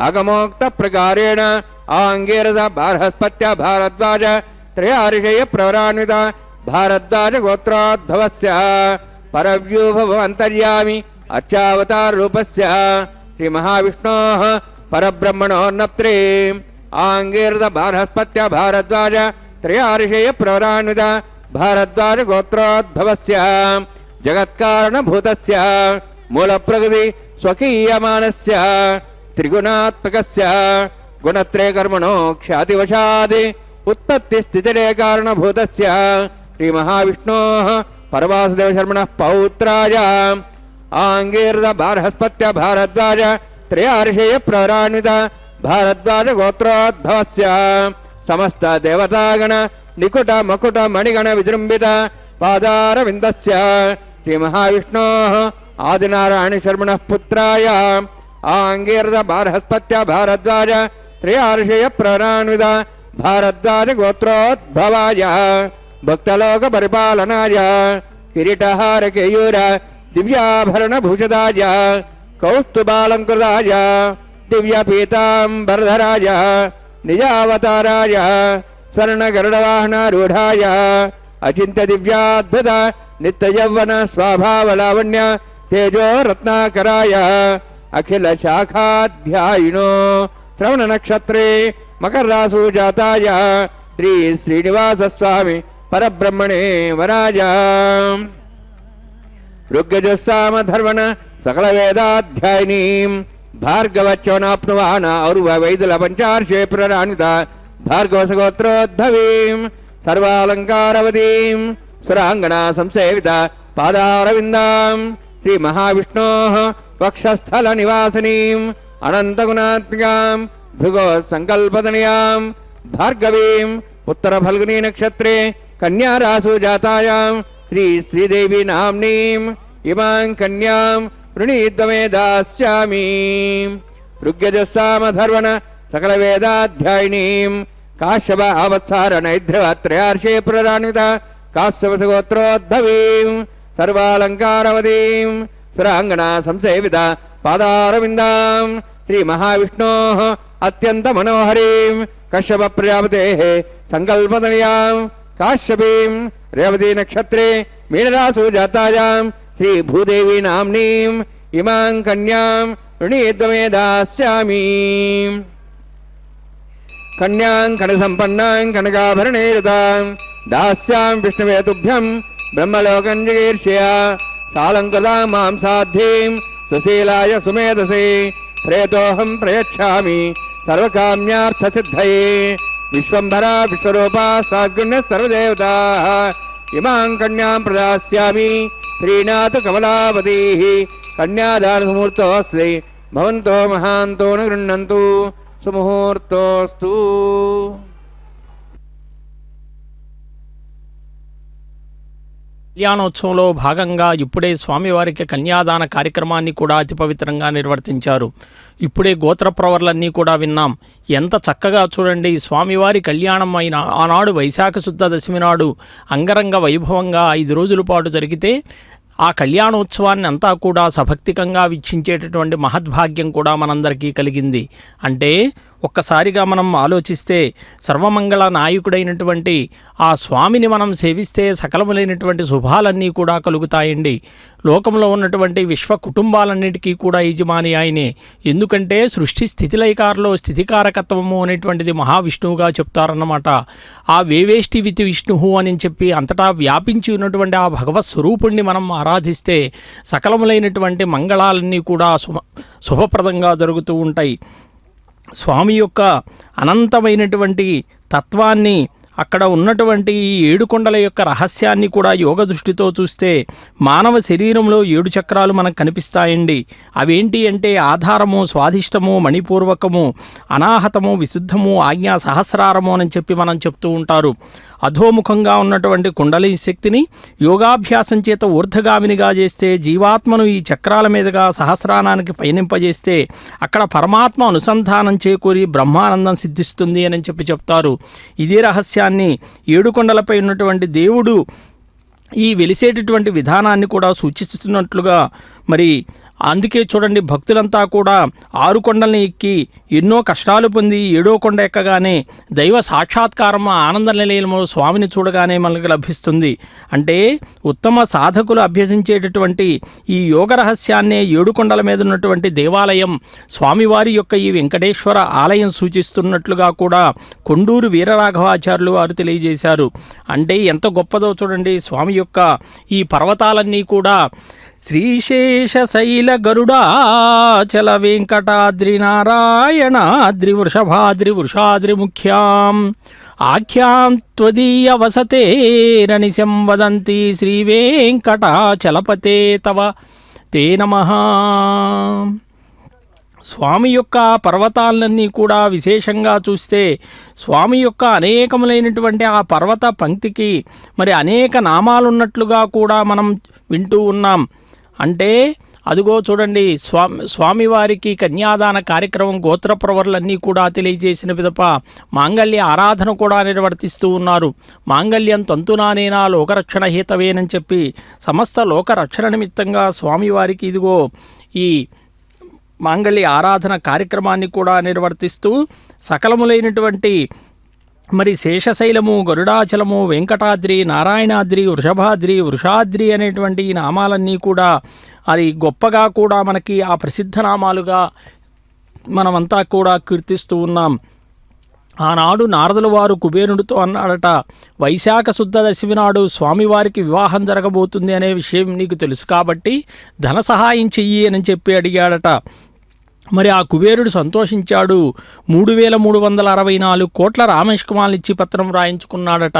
[SPEAKER 1] ఆగమోక్త ప్రకారేణ ఆంగీరస బార్హస్పత్య భారద్వాజ త్రయార్షయ ప్రవరాన్విత భారద్వాజ గోత్రోద్భవస్య పరవ్యూభవ అంతర్యామి అర్చావతార రూపస్య శ్రీ మహావిష్ణోః పరబ్రహ్మణోర్నప్త్రే ఆంగీరస బార్హస్పత్య భారద్వాజ త్రయార్షయ ప్రవరాన్విత భారద్వాజ గోత్రోద్భవస్య జగత్కారణభూతస్య మూలప్రకృతి స్వకీయమానస్య త్రిగుణాత్మకస్య గుణత్రయకర్మణో ఖ్యాతివశాది ఉత్పత్తి స్థితిరే కారణభూతస్య శ్రీ మహావిష్ణోః పరవాసుదేవ శర్మణః పౌత్రాయ ఆంగీరస బార్హస్పత్య భారద్వాజ త్రయార్షయ ప్రవరాన్విత భారద్వాజ గోత్రోద్భవస్య సమస్త దేవతాగణ నికుట మకుట మణిగణ విజృంభిత పాదారవిందస్య శ్రీ మహావిష్ణోః ఆదినారాయణ శర్మణః పుత్రాయ ఆంగీరస బార్హస్పత్య భారద్వాజ త్రయార్షయ ప్రవరాన్విత భారద్వాజ గోత్రోద్భవాయ భక్తలోక పరిపాలనాయ కిరీటహార కేయూర దివ్యాభరణ భూషితాయ కౌస్తుభాలంకృతాయ దివ్య పీతాంబరధరాయ నిజావతారాయ స్వర్ణ గరుడవాహనారూఢాయ అచింత్య దివ్యాద్భుత నిత్యయౌవన స్వభావలావణ్య తేజో రత్నాకరాయ అఖిల శాఖాధ్యాయినో శ్రవణ నక్షత్రే మకర రాసు జాతాయ శ్రీ శ్రీనివాస స్వామి పరబ్రహ్మణే వరాయ ఋగ్యజస్సామధర్వణ సకల వేదాధ్యాయినీం భార్గవచ్చవనాప్నువాన ఔర్వ వైదుల పంచార్షే ప్రరాణిత భార్గవసగోత్రోద్భవీం సర్వాలంకారవతీం సురాంగణ సంసేవిత పాదారవిందాం శ్రీ మహావిష్ణోః వక్షస్థల నివాసినీం అనంతగుణాత్మికాం భృగో సంకల్పతనయాం భార్గవీం ఉత్తర ఫల్గుని నక్షత్రే కన్యారాసు జాతాయాం శ్రీ శ్రీదేవి నామ్నీం ఇమాం కన్యాం వృణీద్వమే దాస్యామి ఋగ్యజస్సామధర్వణ సకల వేదాధ్యాయినీం కాశ్యప ఆవత్సార నైద్రవ త్రయార్షే ప్రరాన్విత కాశ్యపసగోత్రోద్భవీం సర్వాలంకారవతీం సురాంగణ సంసేవిత పాదారవిందాం శ్రీ మహావిష్ణోః అత్యంత మనోహరీం కశ్యప ప్రజాపతేః సంకల్పతనయాం కాశ్యపీం రేవతీ నక్షత్రే మీనరాసు జాతాయాం శ్రీ భూదేవి నామ్నీం ఇమాం కన్యాం వృణీద్వమే దాస్యామి కన్యాం కనసంపన్నాం కనకాభరణైరుతాం దాస్యాం విష్ణవే తుభ్యం బ్రహ్మలోకం జగీర్ష్య సాలంకృతాం మాం సాధ్యీం సుశీలాయ సుమేధసే ప్రేతోహం ప్రయచ్ఛామి సర్వకామ్యార్థసిద్ధయే విశ్వంభరా విశ్వరూపా సాగ్గుణ్య సర్వదేవతాః ఇమాం కన్యాం ప్రదాస్యామి ప్రీణాతు కమలావతీః కన్యాదానముహూర్తోऽస్తి భవంతో మహాంతో న గృహ్ణन्तు సుముహూర్తోస్తు.
[SPEAKER 2] కళ్యాణోత్సవంలో భాగంగా ఇప్పుడే స్వామివారికి కన్యాదాన కార్యక్రమాన్ని కూడా అతి పవిత్రంగా నిర్వర్తించారు. ఇప్పుడే గోత్రప్రవర్లన్నీ కూడా విన్నాం. ఎంత చక్కగా చూడండి, స్వామివారి కళ్యాణం అయిన ఆనాడు వైశాఖ శుద్ధ దశమి నాడు అంగరంగ వైభవంగా 5 రోజుల పాటు జరిగితే ఆ కళ్యాణోత్సవాన్ని అంతా కూడా సభక్తికంగా వీక్షించేటటువంటి మహద్భాగ్యం కూడా మనందరికీ కలిగింది. అంటే ఒక్కసారిగా మనం ఆలోచిస్తే సర్వమంగళ నాయకుడైనటువంటి ఆ స్వామిని మనం సేవిస్తే సకలములైనటువంటి శుభాలన్నీ కూడా కలుగుతాయండి. లోకంలో ఉన్నటువంటి విశ్వ కుటుంబాలన్నిటికీ కూడా యజమాని ఆయనే. ఎందుకంటే సృష్టి స్థితిలైకారులో స్థితికారకత్వము అనేటువంటిది మహావిష్ణువుగా చెప్తారన్నమాట. ఆ వేవేష్టి వితి విష్ణువు అని చెప్పి అంతటా వ్యాపించి ఉన్నటువంటి ఆ భగవత్ స్వరూపుణ్ణి మనం ఆరాధిస్తే సకలములైనటువంటి మంగళాలన్నీ కూడా శుభప్రదంగా జరుగుతూ ఉంటాయి. స్వామి యొక్క అనంతమైనటువంటి తత్వాన్ని, అక్కడ ఉన్నటువంటి ఈ 7 కొండల యొక్క రహస్యాన్ని కూడా యోగ దృష్టితో చూస్తే మానవ శరీరంలో 7 చక్రాలు మనకు కనిపిస్తాయండి. అవేంటి అంటే ఆధారము, స్వాధిష్టము, మణిపూర్వకము, అనాహతము, విశుద్ధము, ఆజ్ఞా సహస్రారము అని చెప్పి మనం చెప్తూ ఉంటారు. అధోముఖంగా ఉన్నటువంటి కుండలి శక్తిని యోగాభ్యాసం చేత ఊర్ధగామినిగా చేస్తే జీవాత్మను ఈ చక్రాల మీదుగా సహస్రానానికి పయనింపజేస్తే అక్కడ పరమాత్మ అనుసంధానం చేకూరి బ్రహ్మానందం సిద్ధిస్తుంది అని చెప్తారు. ఇదే రహస్యాన్ని ఏడుకొండలపై ఉన్నటువంటి దేవుడు ఈ వెలిసేటటువంటి విధానాన్ని కూడా సూచిస్తున్నట్లుగా మరి అందుకే చూడండి, భక్తులంతా కూడా 6 కొండల్ని ఎక్కి ఎన్నో కష్టాలు పొంది 7వ కొండ ఎక్కగానే దైవ సాక్షాత్కారం ఆనంద నిలయము స్వామిని చూడగానే మనకు లభిస్తుంది. అంటే ఉత్తమ సాధకులు అభ్యసించేటటువంటి ఈ యోగ రహస్యాన్నే 7 కొండల మీద ఉన్నటువంటి దేవాలయం స్వామివారి యొక్క ఈ వెంకటేశ్వర ఆలయం సూచిస్తున్నట్లుగా కూడా కొండూరు వీరరాఘవాచార్యులు వారు తెలియజేశారు. అంటే ఎంత గొప్పదో చూడండి, స్వామి యొక్క ఈ పర్వతాలన్నీ కూడా శ్రీశేషశైల గరుడాచల వెంకటాద్రి నారాయణాద్రి వృషభాద్రి వృషాద్రి ముఖ్యాం ఆఖ్యాం త్వదీయ వసతేరనిశం వదంతి శ్రీ వెంకటాచలపతే తవ తే నమః. స్వామి యొక్క పర్వతాలన్నీ కూడా విశేషంగా చూస్తే స్వామి యొక్క అనేకములైనటువంటి ఆ పర్వత పంక్తికి మరి అనేక నామాలున్నట్లుగా కూడా మనం వింటూ ఉన్నాం. అంటే అదిగో చూడండి, స్వామివారికి కన్యాదాన కార్యక్రమం గోత్రప్రవర్లన్నీ కూడా తెలియజేసిన పిదప మాంగళ్య ఆరాధన కూడా నిర్వర్తిస్తూ ఉన్నారు. మాంగళ్యం తంతునానేనా లోకరక్షణ హేతవేనని చెప్పి సమస్త లోకరక్షణ నిమిత్తంగా స్వామివారికి ఇదిగో ఈ మాంగళ్య ఆరాధన కార్యక్రమాన్ని కూడా నిర్వర్తిస్తూ సకలములైనటువంటి మరి శేషశైలము, గరుడాచలము, వెంకటాద్రి, నారాయణాద్రి, వృషభాద్రి, వృషాద్రి అనేటువంటి ఈ నామాలన్నీ కూడా అది గొప్పగా కూడా మనకి ఆ ప్రసిద్ధ నామాలుగా మనమంతా కూడా కీర్తిస్తూ ఉన్నాం. ఆనాడు నారదుల వారు కుబేరుడితో అన్నాడట, వైశాఖ శుద్ధ దశమి నాడు స్వామివారికి వివాహం జరగబోతుంది అనే విషయం నీకు తెలుసు కాబట్టి ధన సహాయం చెయ్యి అని చెప్పి అడిగాడట. మరి ఆ కుబేరుడు సంతోషించాడు. 3364 కోట్ల రామేష్కుమార్లు ఇచ్చి పత్రం రాయించుకున్నాడట.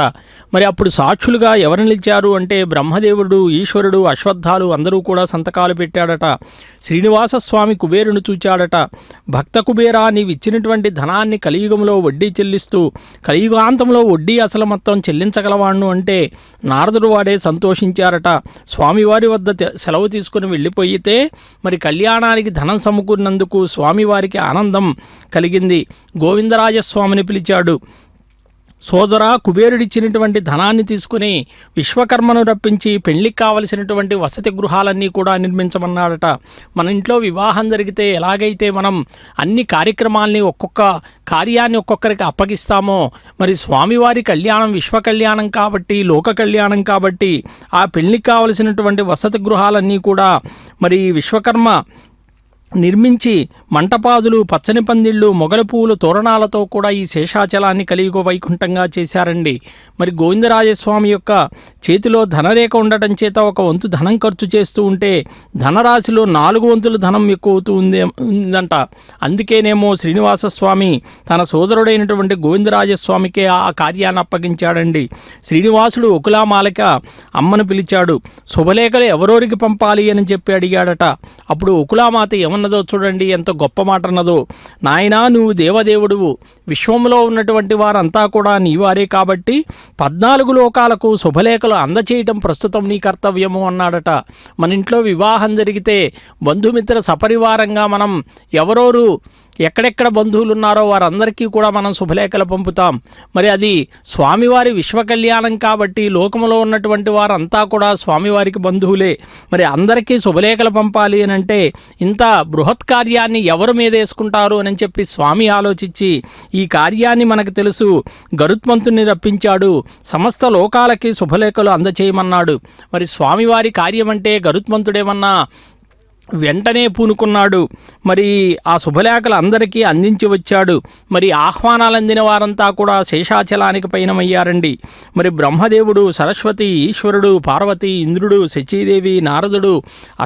[SPEAKER 2] మరి అప్పుడు సాక్షులుగా ఎవరు నిలిచారు అంటే బ్రహ్మదేవుడు, ఈశ్వరుడు, అశ్వత్థాలు అందరూ కూడా సంతకాలు పెట్టాడట. శ్రీనివాసస్వామి కుబేరుని చూచాడట. భక్త కుబేరా, నీవిచ్చినటువంటి ధనాన్ని కలియుగంలో వడ్డీ చెల్లిస్తూ కలియుగాంతంలో వడ్డీ అసలు మొత్తం చెల్లించగలవాణ్ణు అంటే నారదుడు వాడే సంతోషించారట. స్వామివారి వద్ద సెలవు తీసుకుని వెళ్ళిపోయితే మరి కళ్యాణానికి ధనం సమకూరినందుకు స్వామివారికి ఆనందం కలిగింది. గోవిందరాజస్వామిని పిలిచాడు. సోదరా, కుబేరుడిచ్చినటువంటి ధనాన్ని తీసుకుని విశ్వకర్మను రప్పించి పెళ్లికి కావలసినటువంటి వసతి గృహాలన్నీ కూడా నిర్మించమన్నాడట. మన ఇంట్లో వివాహం జరిగితే ఎలాగైతే మనం అన్ని కార్యక్రమాల్ని ఒక్కొక్క కార్యాన్ని ఒక్కొక్కరికి అప్పగిస్తామో మరి స్వామివారి కళ్యాణం విశ్వ కళ్యాణం కాబట్టి, లోక కళ్యాణం కాబట్టి ఆ పెళ్లికి కావలసినటువంటి వసతి గృహాలన్నీ కూడా మరి విశ్వకర్మ నిర్మించి మంటపాదులు, పచ్చని పందిళ్ళు, మొగల పువ్వులు, తోరణాలతో కూడా ఈ శేషాచలాన్ని కలియుగ వైకుంఠంగా చేశారండి. మరి గోవిందరాజస్వామి యొక్క చేతిలో ధనరేఖ ఉండటం చేత ఒక వంతు ధనం ఖర్చు చేస్తూ ఉంటే ధనరాశిలో 4 వంతులు ధనం ఎక్కువ అవుతూ ఉందంట. అందుకేనేమో శ్రీనివాసస్వామి తన సోదరుడైనటువంటి గోవిందరాజస్వామికే ఆ కార్యాన్ని అప్పగించాడండి. శ్రీనివాసుడు ఒకులామాలక అమ్మను పిలిచాడు. శుభలేఖలు ఎవరోరికి పంపాలి అని చెప్పి అడిగాడట. అప్పుడు ఒకులామాత ఏమన్నదో చూడండి, ఎంత గొప్ప మాట అన్నదో. నాయనా, నువ్వు దేవదేవుడువు, విశ్వంలో ఉన్నటువంటి వారంతా కూడా నీవారే కాబట్టి 14 లోకాలకు శుభలేఖలు అందచేయటం ప్రస్తుతం నీ కర్తవ్యము అన్నాడట. మన ఇంట్లో వివాహం జరిగితే బంధుమిత్ర సపరివారంగా మనం ఎవరోరు ఎక్కడెక్కడ బంధువులు ఉన్నారో వారందరికీ కూడా మనం శుభలేఖలు పంపుతాం. మరి అది స్వామివారి విశ్వ కళ్యాణం కాబట్టి లోకంలో ఉన్నటువంటి వారంతా కూడా స్వామివారికి బంధువులే. మరి అందరికీ శుభలేఖలు పంపాలి అని అంటే ఇంత బృహత్ కార్యాన్ని ఎవరి మీద వేసుకుంటారు అని చెప్పి స్వామి ఆలోచించి ఈ కార్యాన్ని మనకు తెలుసు గరుత్మంతుని రప్పించాడు. సమస్త లోకాలకి శుభలేఖలు అందచేయమన్నాడు. మరి స్వామివారి కార్యం అంటే గరుత్మంతుడేమన్నా వెంటనే పూనుకున్నాడు. మరి ఆ శుభలేఖలు అందరికీ అందించి వచ్చాడు. మరి ఆహ్వానాలు అందిన వారంతా కూడా శేషాచలానికి పయనమయ్యారండి. మరి బ్రహ్మదేవుడు, సరస్వతి, ఈశ్వరుడు, పార్వతి, ఇంద్రుడు, శచీదేవి, నారదుడు,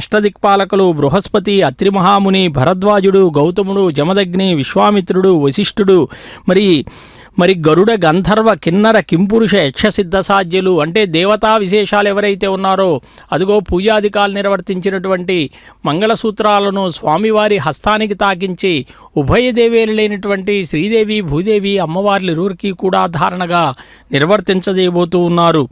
[SPEAKER 2] అష్టదిక్పాలకులు, బృహస్పతి, అత్రి మహాముని, భరద్వాజుడు, గౌతముడు, జమదగ్ని, విశ్వామిత్రుడు, వశిష్ఠుడు, మరి మరి గరుడ గంధర్వ కిన్నర కింపురుష యక్ష సిద్ధ సాధ్యులు అంటే దేవతా విశేషాలు ఎవరైతే ఉన్నారో అదిగో పూజాధికాలు నిర్వర్తించినటువంటి మంగళసూత్రాలను స్వామివారి హస్తానికి తాకించి ఉభయ దేవేరులైనటువంటి శ్రీదేవి భూదేవి అమ్మవార్లిరువురికి కూడా ధారణగా నిర్వర్తించజేయబోతూ ఉన్నారు.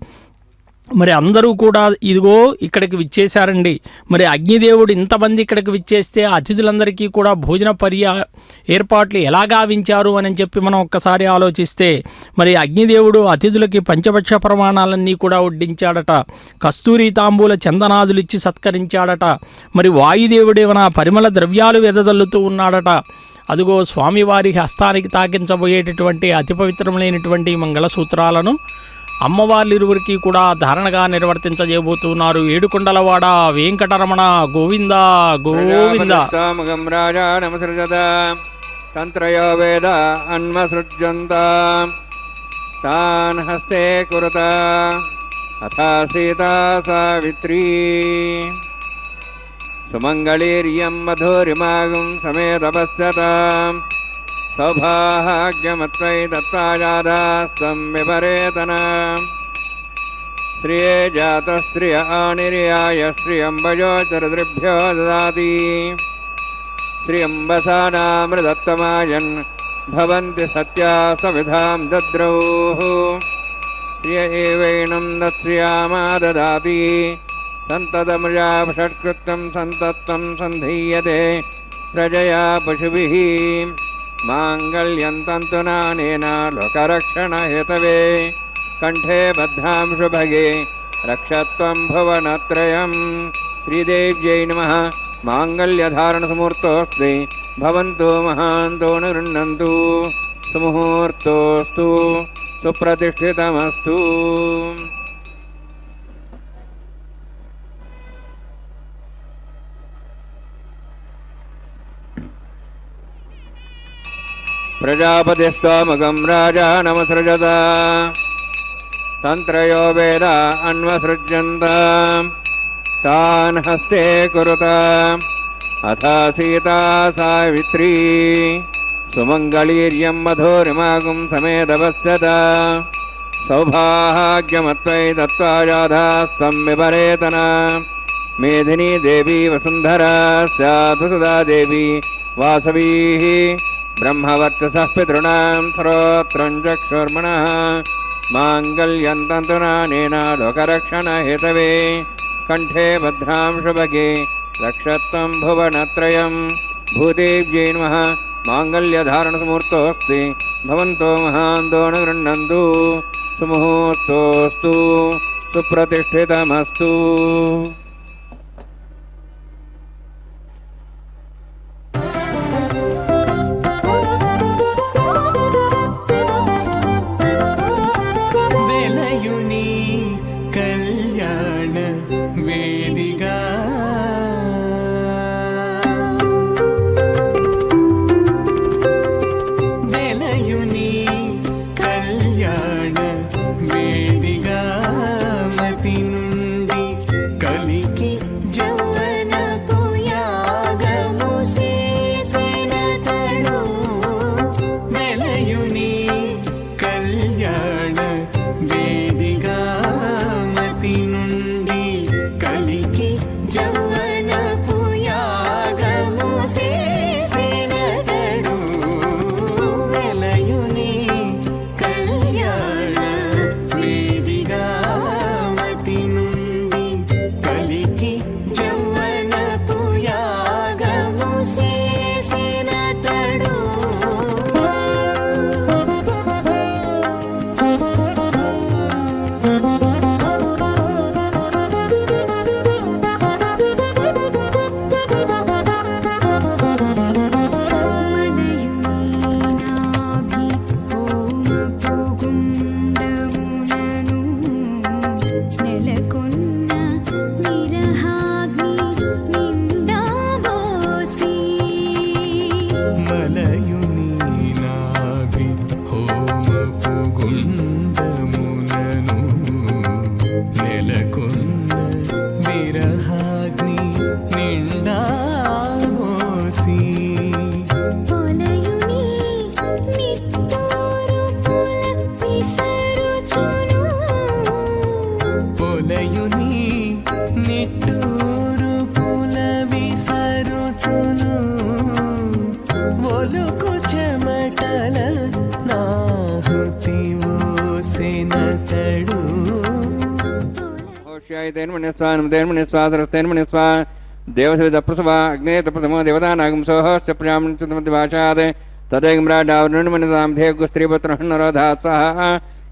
[SPEAKER 2] మరి అందరూ కూడా ఇదిగో ఇక్కడికి విచ్చేశారండి. మరి అగ్నిదేవుడు ఇంతమంది ఇక్కడికి విచ్చేస్తే అతిథులందరికీ కూడా భోజన ఏర్పాట్లు ఎలా గావించారు అని చెప్పి మనం ఒక్కసారి ఆలోచిస్తే మరి అగ్నిదేవుడు అతిథులకి పంచభక్ష ప్రమాణాలన్నీ కూడా వడ్డించాడట. కస్తూరి తాంబూల చందనాదులిచ్చి సత్కరించాడట. మరి వాయుదేవుడేమన్నా పరిమళ ద్రవ్యాలు వెదజల్లుతూ ఉన్నాడట. అదిగో స్వామివారికి హస్తానికి తాకించబోయేటటువంటి అతి పవిత్రములైనటువంటి మంగళసూత్రాలను అమ్మవార్లిరువురికి కూడా ధారణగా నిర్వర్తించజేయబోతున్నారు. ఏడుకొండలవాడ వెంకటరమణ గోవింద గోవింద.
[SPEAKER 1] రాజా నమసృజత తంత్రయో వేద అన్వసృజ్యంత తాన్ హస్తే కురుత అథా సీతా సావిత్రీ సుమంగళీర్యం మధురిమాగం సమేతపశ్యత సౌభాగ్యమత్వై దత్తాజాదాస్తం విపరేతన శ్రియే జాత శ్రియ ఆనిర్యాయ శ్రియంబజోచరదృభ్యో దదాతి శ్రియంబసానామృదత్తమాయన్ భవంతి సత్యా సవిధాం దద్రౌః శ్రియ ఏవైనం దశ్రియామా దదాతి సంతతమృజా షట్కృత్యం సంతత్వం సంధీయతే ప్రజయా పశుభిః మాంగళ్యం తంతునానేన లోకరక్షణ హేతవే కంఠే బద్ధాం శుభగే రక్షత్వం భువనత్రయం. శ్రీదేవ్యై నమః. మాంగళ్యధారణ సుముహూర్తోऽస్తి భవంతు మహాంతో గృహ్ణन्तు సుముహూర్తోऽస్తు సుప్రతిష్ఠితమస్తు. ప్రజాపతిస్తోమగం రాజా నమసృజత తంత్రయో వేద అన్వసృజ్యంత తాన్ హస్తే కురుత అథా సీతా సావిత్రీ సుమంగళీర్యం మధురిమాగం సమేతపశ్యత సౌభాగ్యమత్వై దత్తాజాదాస్తం విపరేతన మేధినీ దేవీ వసుంధరా స్యాత్ సదా దేవీ వాసవీ బ్రహ్మవర్చసః పితॄణాం శ్రోత్రం చక్షుర్మణః మాంగళ్యం తంతునానేన లోకరక్షణ హేతవే కంఠే భద్రాం శుభగే రక్షత్వం భువనత్రయం. భూదేవ్యై నమః. మాంగళ్యధారణ సుముహూర్తోऽస్తి భవంతో మహాంతో గృహ్ణन्तు సుముహూర్తోऽస్తు సుప్రతిష్ఠితమస్తు. तेन्मन्य स्वा तेन्मन्य स्वा सरस्तेन्मन्य स्वा देवसविदप्रसवा अग्ने तप्रथमो देवतानागं सोहस्य प्रजामनिचतमतिभाषात् तदेगम्राडावृण्मनितां धेगुस्त्रीपुत्रहन्नरोधात् स्वाहा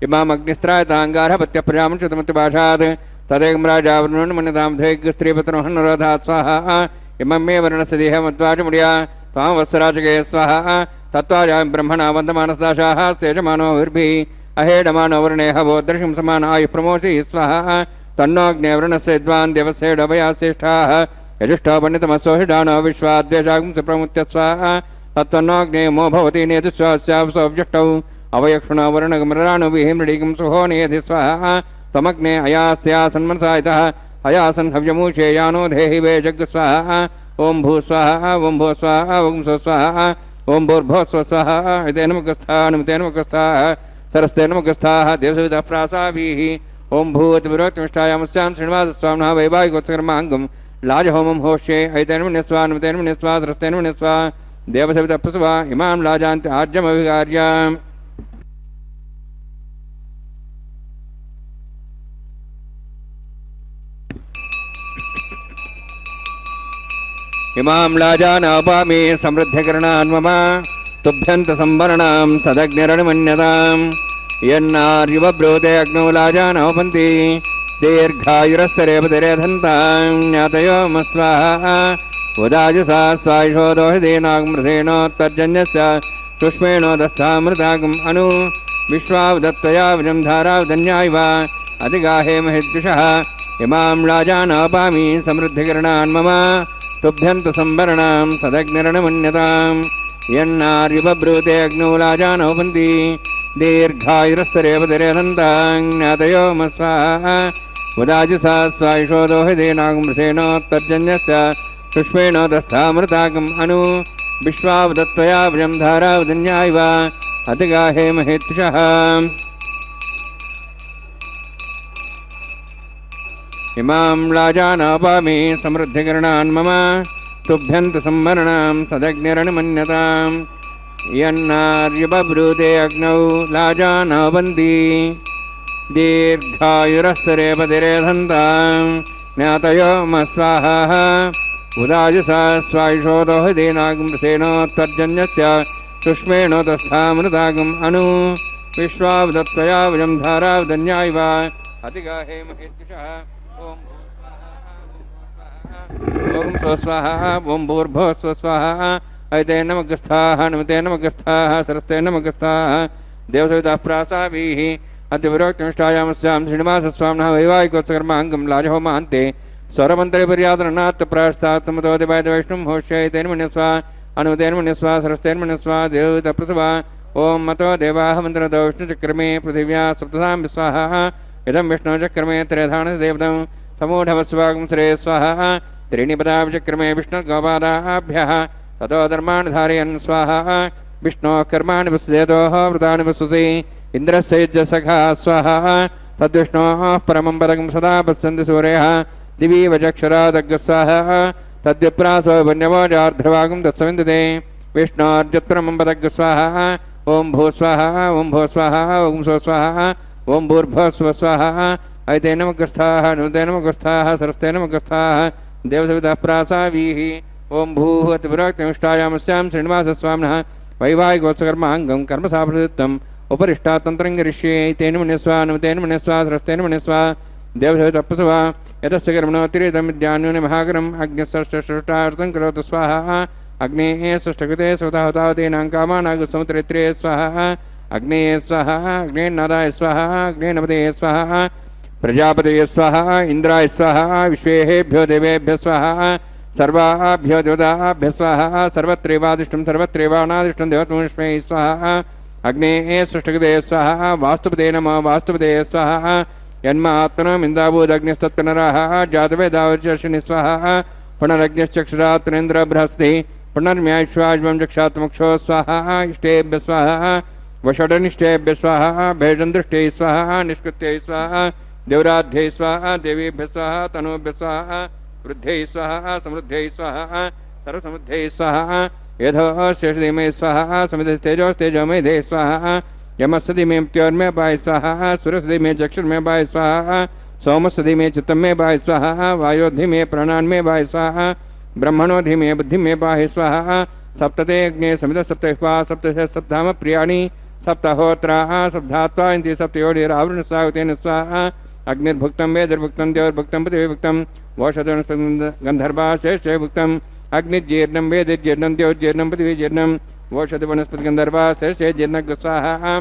[SPEAKER 1] इमाम् अग्निस्त्रायताङ्गारहपत्यप्रजामनिचतमतिभाषात् तदेगम्राडावृण्मनितां धेगुस्त्रीपुत्रहन्नरोधात् स्वाहा इमं मे वर्णस्य देहमद्वाचमुड्या त्वां वत्सराचके स्वाहा तत्त्वाजां ब्रह्मणा वन्दमानसदाशाः स्तेजमानोभिर्भिः अहेडमानो वर्णे हवो दर्शिं समान आयुः प्रमोषि स्वाहा तन्नोऽग्ने वरुणस्य विद्वान् देवस्येडभया श्रेष्ठाः यजुष्ठो पण्डितमस्वहिडानो विश्वाद्वेषागं च प्रमुत्य स्वाहा तत्त्वन्नोऽग्ने मो भवति नेतिस्वास्यावसोऽव्यष्टौ अवयक्षुणो वर्णगमराणुभिः मृडीकं सुहो नेति स्वाहा त्वमग्ने अयास्त्या सन्मनसायतः अयासन् हव्यमूषे यानो धेहि वे जग् स्वाहा ओं भू स्वाहा ओं भो स्वाहा ओं सो स्वाहा ओं भूर्भो स्व स्वाहा तेन मुखस्थाः नमतेन मुखस्थाः सरस्तेन मुखस्थाः देवसवितः प्रासाभिः ओं भूवतिविरोक्तमिष्टायामस्यां श्रीनिवासस्वामिनः वैवाहिकोत्सकर्माङ्गं लाजहोमं होष्ये ऐतेन मुनिस्वा नमतेन मुनिस्वा सरस्तेन मुनिस्वा देवसवितः प्रसवा इमां लाजान्ति आज्यमभिकार्याम् इमां लाजानापामि समृद्ध्यकरणान् मम तुभ्यन्तसंवरणां सदग्निरणमन्यताम् यन्नार्युवब्रूते अग्नौ लाजानोपन्ति दीर्घायुरस्तरेपतिरेधन्तां ज्ञातयो मस्वाहा उदाजसा स्वायुषो दोहितेनाग्मृतेनोत्तर्जन्यस्य सुष्मेणोदस्थामृतागम् अनु विश्वावदत्तया विजं धारावदन्यायव अधिगाहे महिद्विषः इमां लाजानोपामि समृद्धिकरणान् मम तुभ्यन्तसंवरणां सदग्निरणमन्यताम् यन्नार्युवब्रूते अग्नौ लाजानोपन्ति दीर्घायुरस्तरेपतिरेधन्तां ज्ञातयो मस्वाहा उदाजसा स्वायुषो दोहितेनाग्मृतेनोत्तर्जन्यस्य सुष्मेणोदस्थामृतागम् अनु विश्वावदत्तया विजं धारावदन्यायव अधिगाहे महिद्विषः इमां लाजानापामि समृद्धिकरणान् मम तुभ्यन्तसंवरणां सदग्निरणमन्यताम् यन्नार्युवब्रूते अग्नौ लाजानोपन्ति दीर्घायुरस्तरेपतिरेधन्तां ज्ञातयो मस्वाहा उदाजसा स्वायुषो दोहितेनाग्मृतेनोत्तर्जन्यस्य सुष्मेणोदस्थामृतागम् अनु विश्वावदत्तया विजं धारावदन्यायव अधिगाहे महिद्विषः ओं स्वस्वाहा ओं भूर्भो स्वस्वाहा ऐतेन मगस्थाः नमतेन मगस्थाः सरस्तेन मगस्थाः देवसवितः प्रासाभिः अद्यविरोक्तमिष्टायामस्यां श्रीनिवासस्वामिनः वैवाहिकोत्सकर्माङ्गं लाजहोमान्ते स्वरमन्त्रिपर्यादरणात् प्रायश्चात्तमतोदिवैष्णुं होष्ये तेन मन्यस्वा अनुमतेन मन्यस्वा सरस्तेन मन्यस्वा देवसवितः प्रसवा ओं मतो देवाः मन्त्रतो विष्णुचक्रमे पृथिव्या सप्तधां विस्वाहा इदं विष्णुचक्रमे त्रेधानदेवतं समूढवस्वागं श्रे स्वाहा त्रीणि पदाविचक्रमे विष्णुर्गोपादाभ्यः ततो धर्मान् धारयन् स्वाहा विष्णोः कर्माणि वसुदेतोः व्रतानि वसुसि इन्द्रस्य युज्यसखा स्वाहा तद्विष्णोः परमं पदकं सदा पश्यन्ति सूर्यः दिवि वचक्षरादग् स्वाहा तद्विप्रासो वन्यवोजार्ध्रवागं तत्सविन्दते विष्णोर्जुत्परमं पदग् स्वाहा ओं भू स्वाहा ओं भो स्वाहा ओं सो स्वाहा ओं भूर्भो स्व स्वाहा ऐतेन मगस्थाः नुतेन मगस्थाः सरस्तेन मगस्थाः देवसवितः प्रासाभिः ओं भूः अतिविरोक्तमिष्टायामस्यां श्रीनिवासस्वामिनः वैवाहिकोत्सकर्माङ्गं कर्मसाफलयुक्तम् उपरिष्टात् तन्त्रङ्गरिष्ये तेन मन्यस्वा नुतेन मन्यस्वा सरस्तेन मन्यस्वा देवसवितः प्रसवा यतस्य कर्मणोत्तिरिदमिद्यान्योनि महाकरम् अग्निस्सृष्टार्थं करोतु स्वाहा अग्नेः सृष्टकृते स्वताहुतावतीनां कामानागसमुत्तरित्रे स्वाहा अग्नेः स्वाहा अग्नेर्नादाय स्वाहा अग्नेर्नपते स्वाहा प्रजापतये स्वाहा इंद्राय स्वाहा विश्वेभ्यो देवेभ्यो स्वाहा सर्वाभ्यो देवताभ्यो स्वाहा सर्वत्रैवादिष्टं सर्वत्रैवानादिष्टं देवत्वस्मै स्वाहा अग्नेः सृष्टकृते स्वाहा वास्तुपते नमः वास्तुपते स्वाहा यन्मात्मनम् इन्दाभूदग्निस्तत्पुनरः जातवेदावचर्षिणि स्वाहा पुनरग्निश्चक्षुरात्मनेन्द्र बृहस्पतिः पुनर्म्याश्वाज्मं चक्षात्मक्षो स्वाहा इष्टेभ्य स्वाहा वषडनिष्ठेभ्य स्वाहा भेषन्दृष्टै स्वाहा निष्कृत्यै स्वाहा देवराध्यै स्वाहा देवीभ्य स्वाहा तनूभ्य स्वाहा वृद्ध्यै स्वाहा समृद्ध्यै स्वाहा सर्वसमृद्ध्यै स्वाहा यथो शेषधिमे स्वाहा समितस्तेजोस्तेजोमेधे स्वाहा यमस्सधिमे मृत्योर्मे पाय स्वाहा सुरसधिमे चक्षुर्मे पाय स्वाहा सोमस्य मे चित्तं मे पाहि स्वाहा वायोधि मे प्राणान् मे पाहि स्वाहा ब्रह्मणोधि मे बुद्धिं मे पाहि स्वाहा सप्तते अग्ने समित सप्तस्वा सप्तश सप्ताम प्रियाणि सप्तहोत्राः सप्तात्वा इति सप्तयोनिरावृण स्वाहुतेन स्वाहा अग्निर्भुक्तं वेदर्भुक्तं देवर्भुक्तं पृथिवीभुक्तं वोषधं गन्धर्वा शेषे भुक्तम् अग्निजीर्णं वेदजीर्णं देवजीर्णं पृथिवीजीर्णं वोषधवनस्पतिगन्धर्वा शेषे जीर्णं स्वाहा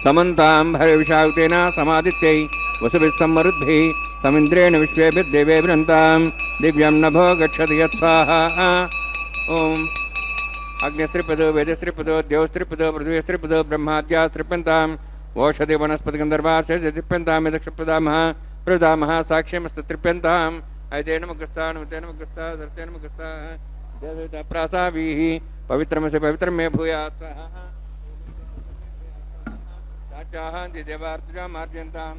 [SPEAKER 1] समन्तां भरविषाहुतेन समादित्यै वसुभिः सम्मरुद्भिः समिन्द्रेण विश्वेभिर्देवेभिरन्तां दिव्यं नभो गच्छति यत्स्वाहा ओम अग्निस्त्रिपदो वेदस्त्रिपदो देवस्त्रिपदो पृथ्वीस्त्रिपदो ब्रह्माद्यास्त्रिप्यन्तां ओषधि वनस्पतिगन्धर्वा शेषतिप्यन्तां यदक्षप्रदामः प्रदामः साक्ष्यमस्तत्रिप्यन्ताम् ऐतेन मुखस्ता नमतेन मुखस्ता धरतेन मुखस्ता देवता प्रासावीः पवित्रमसि पवित्रं मे भूयात् स्वाहा साचाः देवार्चुजा मार्जयन्तां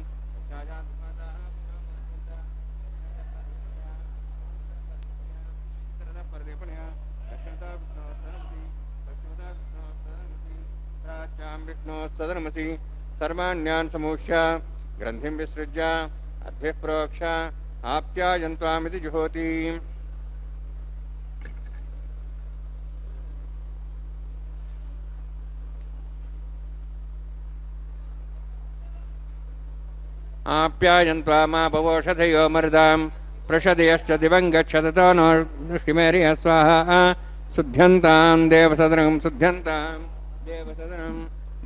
[SPEAKER 1] विष्णु सदनमसि सर्वाण्यान् समूष्य ग्रन्थिं विसृज्य अद्भिः प्रोक्ष आप्यायन्त्वामिति जुहोति आप्यायन्त्वामापवोषधयो मर्दां प्रषदयश्च दिवं गच्छततो नो नृष्टिमेरियः स्वाहा शुद्ध्यन्तां देवसदनं शुद्ध्यन्तां देवसदनं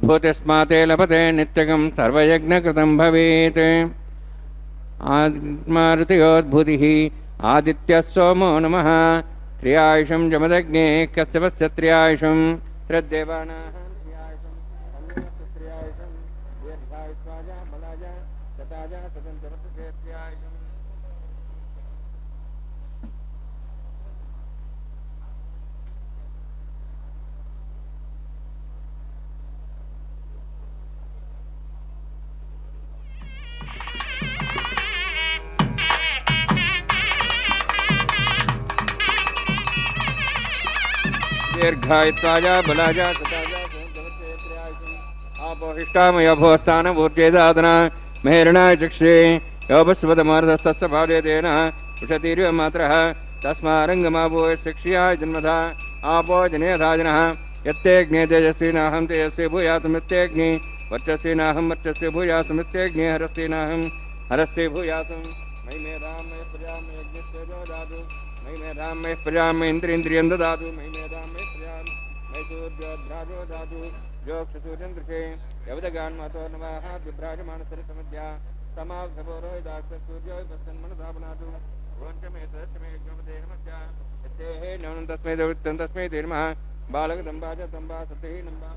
[SPEAKER 1] भूतिस्माते लभते नित्यकं सर्वयज्ञकृतं भवेत् आत्मारुतयोद्भूतिः आदित्यः सोमो नमः त्र्यायुषं जमदग्ने कश्यपस्य त्र्यायुषं त्रिदेवानां त्र्यायुषं अन्यस्य त्र्यायुषं दीर्घायुष्वाजा बलाजा शताजा शतञ्चवर्षसे त्र्यायुषम् दीर्घायुत्वाजा बलाजा सताजा आपोहिष्टामयोभोस्थानभूर्चेदादना मेहरणाय चक्षे योपस्वतमार्धस्तस्य भावेदेन उषतीर्यमात्रः तस्मारङ्गमाभूय शिक्ष्याय जन्मधा आपो जनेधाजनः यत्तेऽग्ने तेजस्विनाहं तेजस्वी भूयासमित्येऽग्नि वर्चस्विनाहं वर्चस्वी भूयासमित्येऽग्नि हरस्तेनाहं हरस्ते भूयासं मयि मेधां मयि प्रजां मयि यज्ञस्तेजो दातु मयि मेधां मयि प्रजां मयि इन्द्रियं ददातु मयि मेधां मयि प्रजां मयि सूर्योद्भ्राजो दातु योक्षसूर्यन्दृशे यवदगान् महतो नवाः विभ्राजमानसरसमध्या समाभ्यभोरोहिदाक्षसूर्यो तस्मन्मनसा पुनातु ओञ्चमे सदस्यमे यज्ञमते नमस्या यत्तेः नवनं तस्मै दवित्तं तस्मै ते नमः बालकदम्बा च दम्बा सतिः नम्बा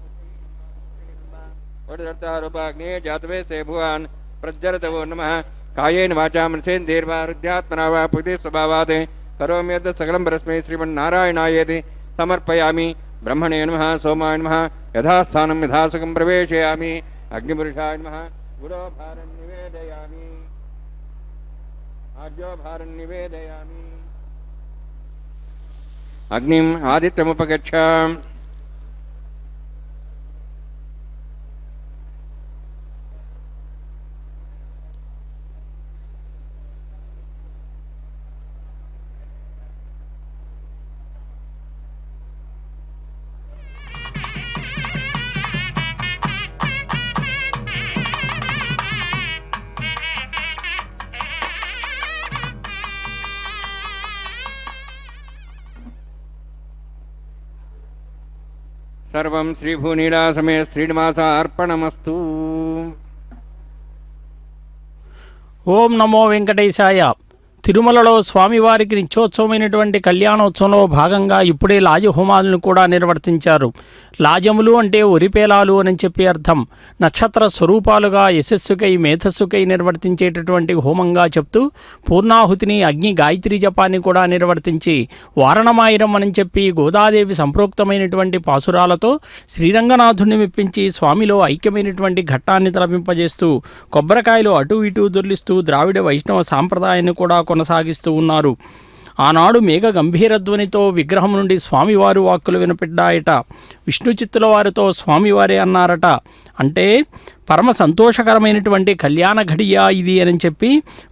[SPEAKER 1] वडदत्तारूपाग्ने जातवे से भुवान् प्रज्जलतवो नमः कायेन वाचा मनसेन्द्रियैर्वा हृद्यात्मना वा प्रकृति स्वभावात् करोमि यद् सकलं परस्मै श्रीमन्नारायणायेति समर्पयामि ब्रह्मणे नमः सोमाय नमः यथास्थानं यथासकं प्रवेशयामि अग्निपुरुषाय नमः गुरोभारं निवेदयामि आज्योभारं निवेदयामि अग्निम् आदित्यमुपगच्छ सर्वं श्रीभूनीलासमे श्रीनिवासार्पणमस्तु।
[SPEAKER 2] ఓం నమో వెంకటేశాయ. తిరుమలలో స్వామివారికి నిత్యోత్సవమైనటువంటి కళ్యాణోత్సవంలో భాగంగా ఇప్పుడే లాజ హోమాలను కూడా నిర్వర్తించారు. లాజములు అంటే ఒరిపేలాలు అని చెప్పి అర్థం. నక్షత్ర స్వరూపాలుగా యశస్సుకై మేధస్సుకై నిర్వర్తించేటటువంటి హోమంగా చెప్తూ పూర్ణాహుతిని అగ్ని గాయత్రి జపాన్ని కూడా నిర్వర్తించి వారణమాయిరం అని చెప్పి గోదాదేవి సంప్రోక్తమైనటువంటి పాసురాలతో శ్రీరంగనాథుని మెప్పించి స్వామిలో ఐక్యమైనటువంటి ఘట్టాన్ని తలపింపజేస్తూ కొబ్బరికాయలు అటూ ఇటూ దొర్లిస్తూ ద్రావిడ వైష్ణవ సాంప్రదాయాన్ని కూడా కొనసాగిస్తూ ఉన్నారు. ఆనాడు మేఘ గంభీరధ్వనితో విగ్రహం నుండి స్వామివారు వాక్కులు వినపడ్డాయట. విష్ణు చిత్తుల వారితో స్వామివారే అన్నారట, అంటే పరమ సంతోషకరమైనటువంటి కళ్యాణ ఘడియ ఇది అని చెప్పి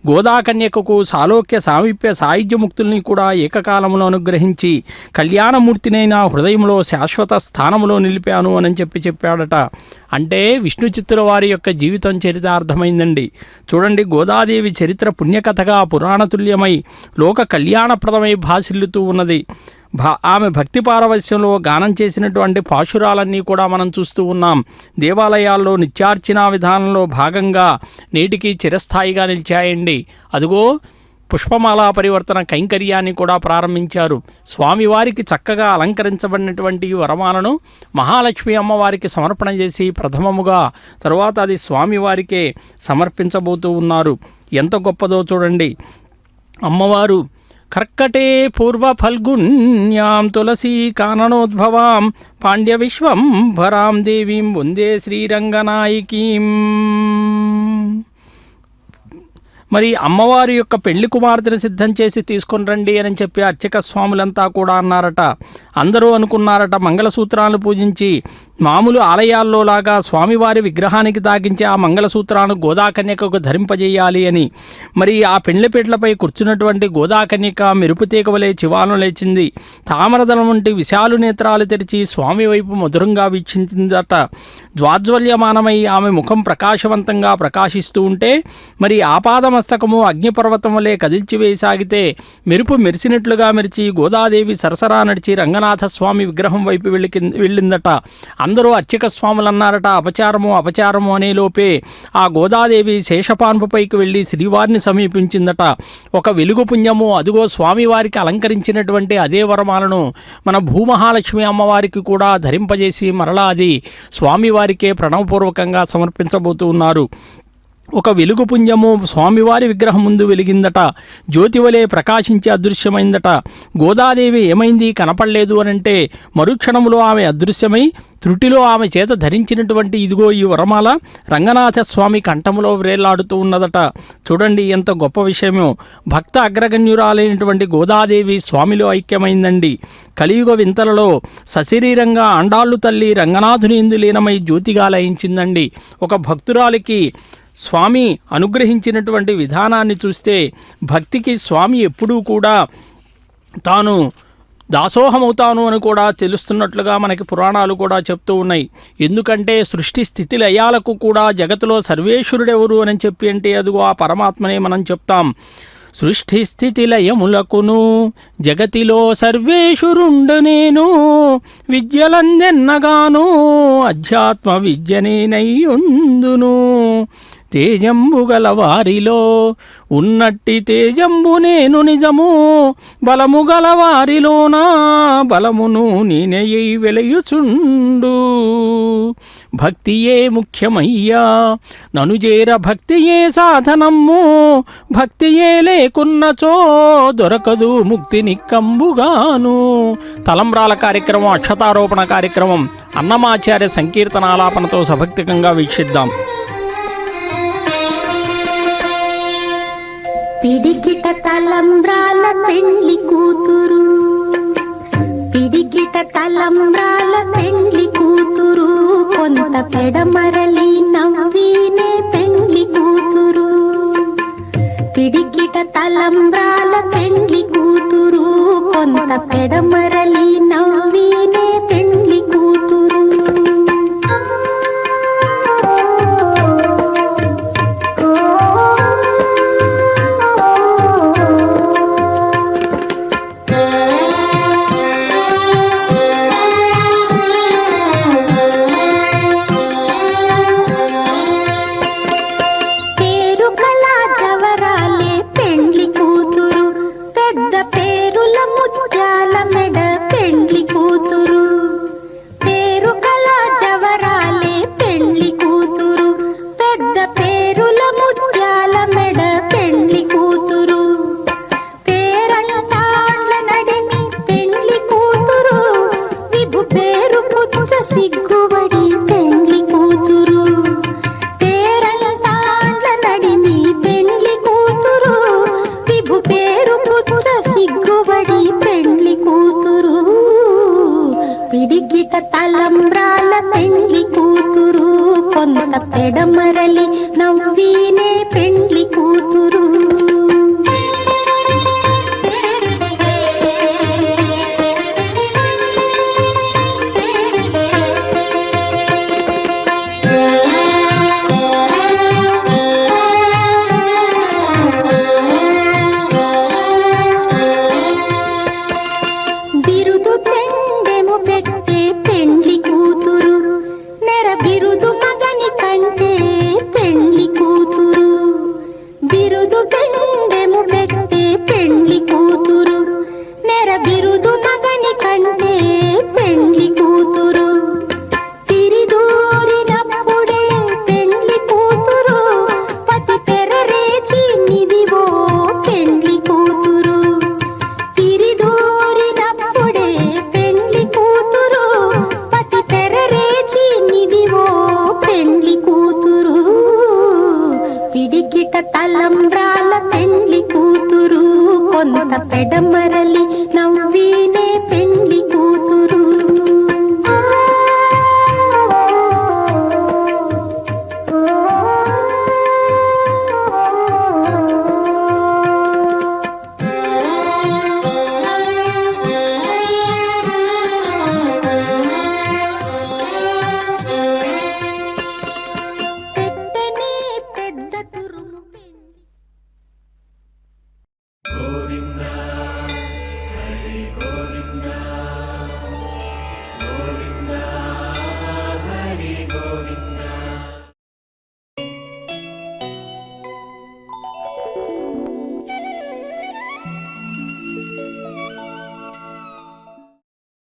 [SPEAKER 2] గోదాకన్యకకు సాలోక్య సామీప్య సాయుధ్యముక్తుల్ని కూడా ఏకకాలంలో అనుగ్రహించి కళ్యాణమూర్తినైనా హృదయంలో శాశ్వత స్థానంలో నిలిపాను అని చెప్పాడట. అంటే విష్ణు చిత్తుల వారి యొక్క జీవితం చరితార్థమైందండి. చూడండి, గోదాదేవి చరిత్ర పుణ్యకథగా పురాణతుల్యమై లోక కళ్యాణప్రదమై భాసిల్లుతూ ఉన్నది. ఆమె భక్తి పారవస్యంలో గానం చేసినటువంటి పాశురాలన్నీ కూడా మనం చూస్తూ ఉన్నాం. దేవాలయాల్లో నిత్యార్చనా విధానంలో భాగంగా నేటికి చిరస్థాయిగా నిలిచాయండి. అదిగో పుష్పమాలా పరివర్తన కైంకర్యాన్ని కూడా ప్రారంభించారు. స్వామివారికి చక్కగా అలంకరించబడినటువంటి వరమాలను మహాలక్ష్మి అమ్మవారికి సమర్పణ చేసి ప్రథమముగా తరువాత అది స్వామివారికే సమర్పించబోతూ ఉన్నారు. ఎంత గొప్పదో చూడండి. అమ్మవారు కర్కటే పూర్వ ఫల్గున్యాం తులసీ కాననోద్భవాం పాండ్య విశ్వంభరాం దేవీం వందే శ్రీరంగనాయకీం. మరి అమ్మవారి యొక్క పెళ్లి కుమార్తెను సిద్ధం చేసి తీసుకుని రండి అని చెప్పి అర్చక స్వాములంతా కూడా అన్నారట. అందరూ అనుకున్నారట మంగళసూత్రాలను పూజించి మామూలు ఆలయాల్లో లాగా స్వామివారి విగ్రహానికి తాగించి ఆ మంగళసూత్రాలను గోదాకన్యకకు ధరింపజేయాలి అని. మరి ఆ పెండ్లిపీటలపై కూర్చున్నటువంటి గోదాకన్యక మెరుపుతీగ వలె చివాలను లేచింది. తామరదళం వంటి విశాలు నేత్రాలు తెరిచి స్వామి వైపు మధురంగా వీక్షించిందట. జ్వాజ్వల్యమానమై ఆమె ముఖం ప్రకాశవంతంగా ప్రకాశిస్తూ ఉంటే మరి ఆపాదమస్తకము అగ్నిపర్వతం వలె కదిల్చివేసాగితే మెరుపు మెరిసినట్లుగా మెరిచి గోదాదేవి సరసరా నడిచి రంగనాథ స్వామి విగ్రహం వైపు వెళ్ళిందట. అందరూ అర్చక స్వాములు అన్నారట అపచారము అనే లోపే ఆ గోదాదేవి శేషపాన్పుపైకి వెళ్ళి శ్రీవారిని సమీపించిందట. ఒక వెలుగు పుణ్యము అదిగో స్వామివారికి అలంకరించినటువంటి అదే వరమాలను మన భూమహాలక్ష్మి అమ్మవారికి కూడా ధరింపజేసి మరలా అది స్వామివారికే ప్రణవపూర్వకంగా సమర్పించబోతూ ఉన్నారు. ఒక వెలుగు పుంజము స్వామివారి విగ్రహం ముందు వెలిగిందట. జ్యోతివలే ప్రకాశించి అదృశ్యమైందట. గోదాదేవి ఏమైంది కనపడలేదు అనంటే మరుక్షణములో ఆమె అదృశ్యమై త్రుటిలో ఆమె చేత ధరించినటువంటి ఇదిగో ఈ వరమాల రంగనాథ స్వామి కంఠములో వ్రేలాడుతూ ఉన్నదట. చూడండి ఎంత గొప్ప విషయమో. భక్త అగ్రగణ్యురాలైనటువంటి గోదాదేవి స్వామిలో ఐక్యమైందండి. కలియుగ వింతలలో సశరీరంగా అండాళ్ళు తల్లి రంగనాథుని ఇందు లీనమై జ్యోతిగా లయించిందండి. ఒక భక్తురాలికి స్వామి అనుగ్రహించినటువంటి విధానాన్ని చూస్తే భక్తికి స్వామి ఎప్పుడూ కూడా తాను దాసోహమవుతాను అని కూడా తెలుస్తున్నట్లుగా మనకి పురాణాలు కూడా చెప్తూ ఉన్నాయి. ఎందుకంటే సృష్టి స్థితి లయాలకు కూడా జగత్తులో సర్వేశ్వరుడెవరు అని చెప్పి అంటే అదిగో ఆ పరమాత్మనే మనం చెప్తాం. సృష్టి స్థితి లయములకును జగతిలో సర్వేశ్వరుండు నేను విద్యలందెన్నగాను అధ్యాత్మ విద్యనేనయ్యుందును. తేజంబు గల వారిలో ఉన్నట్టి తేజంబు నేను నిజము బలము గల వారిలోనా బలమును నేనయ్యి వెలయుచుండు. భక్తియే ముఖ్యమయ్యా నను చేర భక్తియే సాధనమ్ము భక్తియే లేకున్నచో దొరకదు ముక్తి నిక్కంబుగాను. తలంబ్రాల కార్యక్రమం అక్షతారోపణ కార్యక్రమం అన్నమాచార్య సంకీర్తనాలాపనతో సభక్తికంగా వీక్షిద్దాం.
[SPEAKER 4] పిడికిట తలంబ్రాల పెండ్లి కూతురు పిడికిట తలంబ్రాల పెండ్లి కూతురు కొంత పెడమరలి నవ్వినే పెండ్లి కూతురు. పిడికిట తలంబ్రాల పెండ్లి కూతురు కొంత పెడమరలి నవ్వినే పెండ్లి కూతురు. సిగ్గుబడి పెండ్లి కూతురు పేరంటాండ్ల నడిమి పెండ్లి కూతురు విభు పేరు పుచ్చ సిగ్గుబడి పెండ్లి కూతురు. పిడికిట తలంబ్రాల పెండ్లి కూతురు కొంత పెడమరలి నవ్వీనే పెండ్లి కూతురు. బిరుదు పెండెము పెట్టి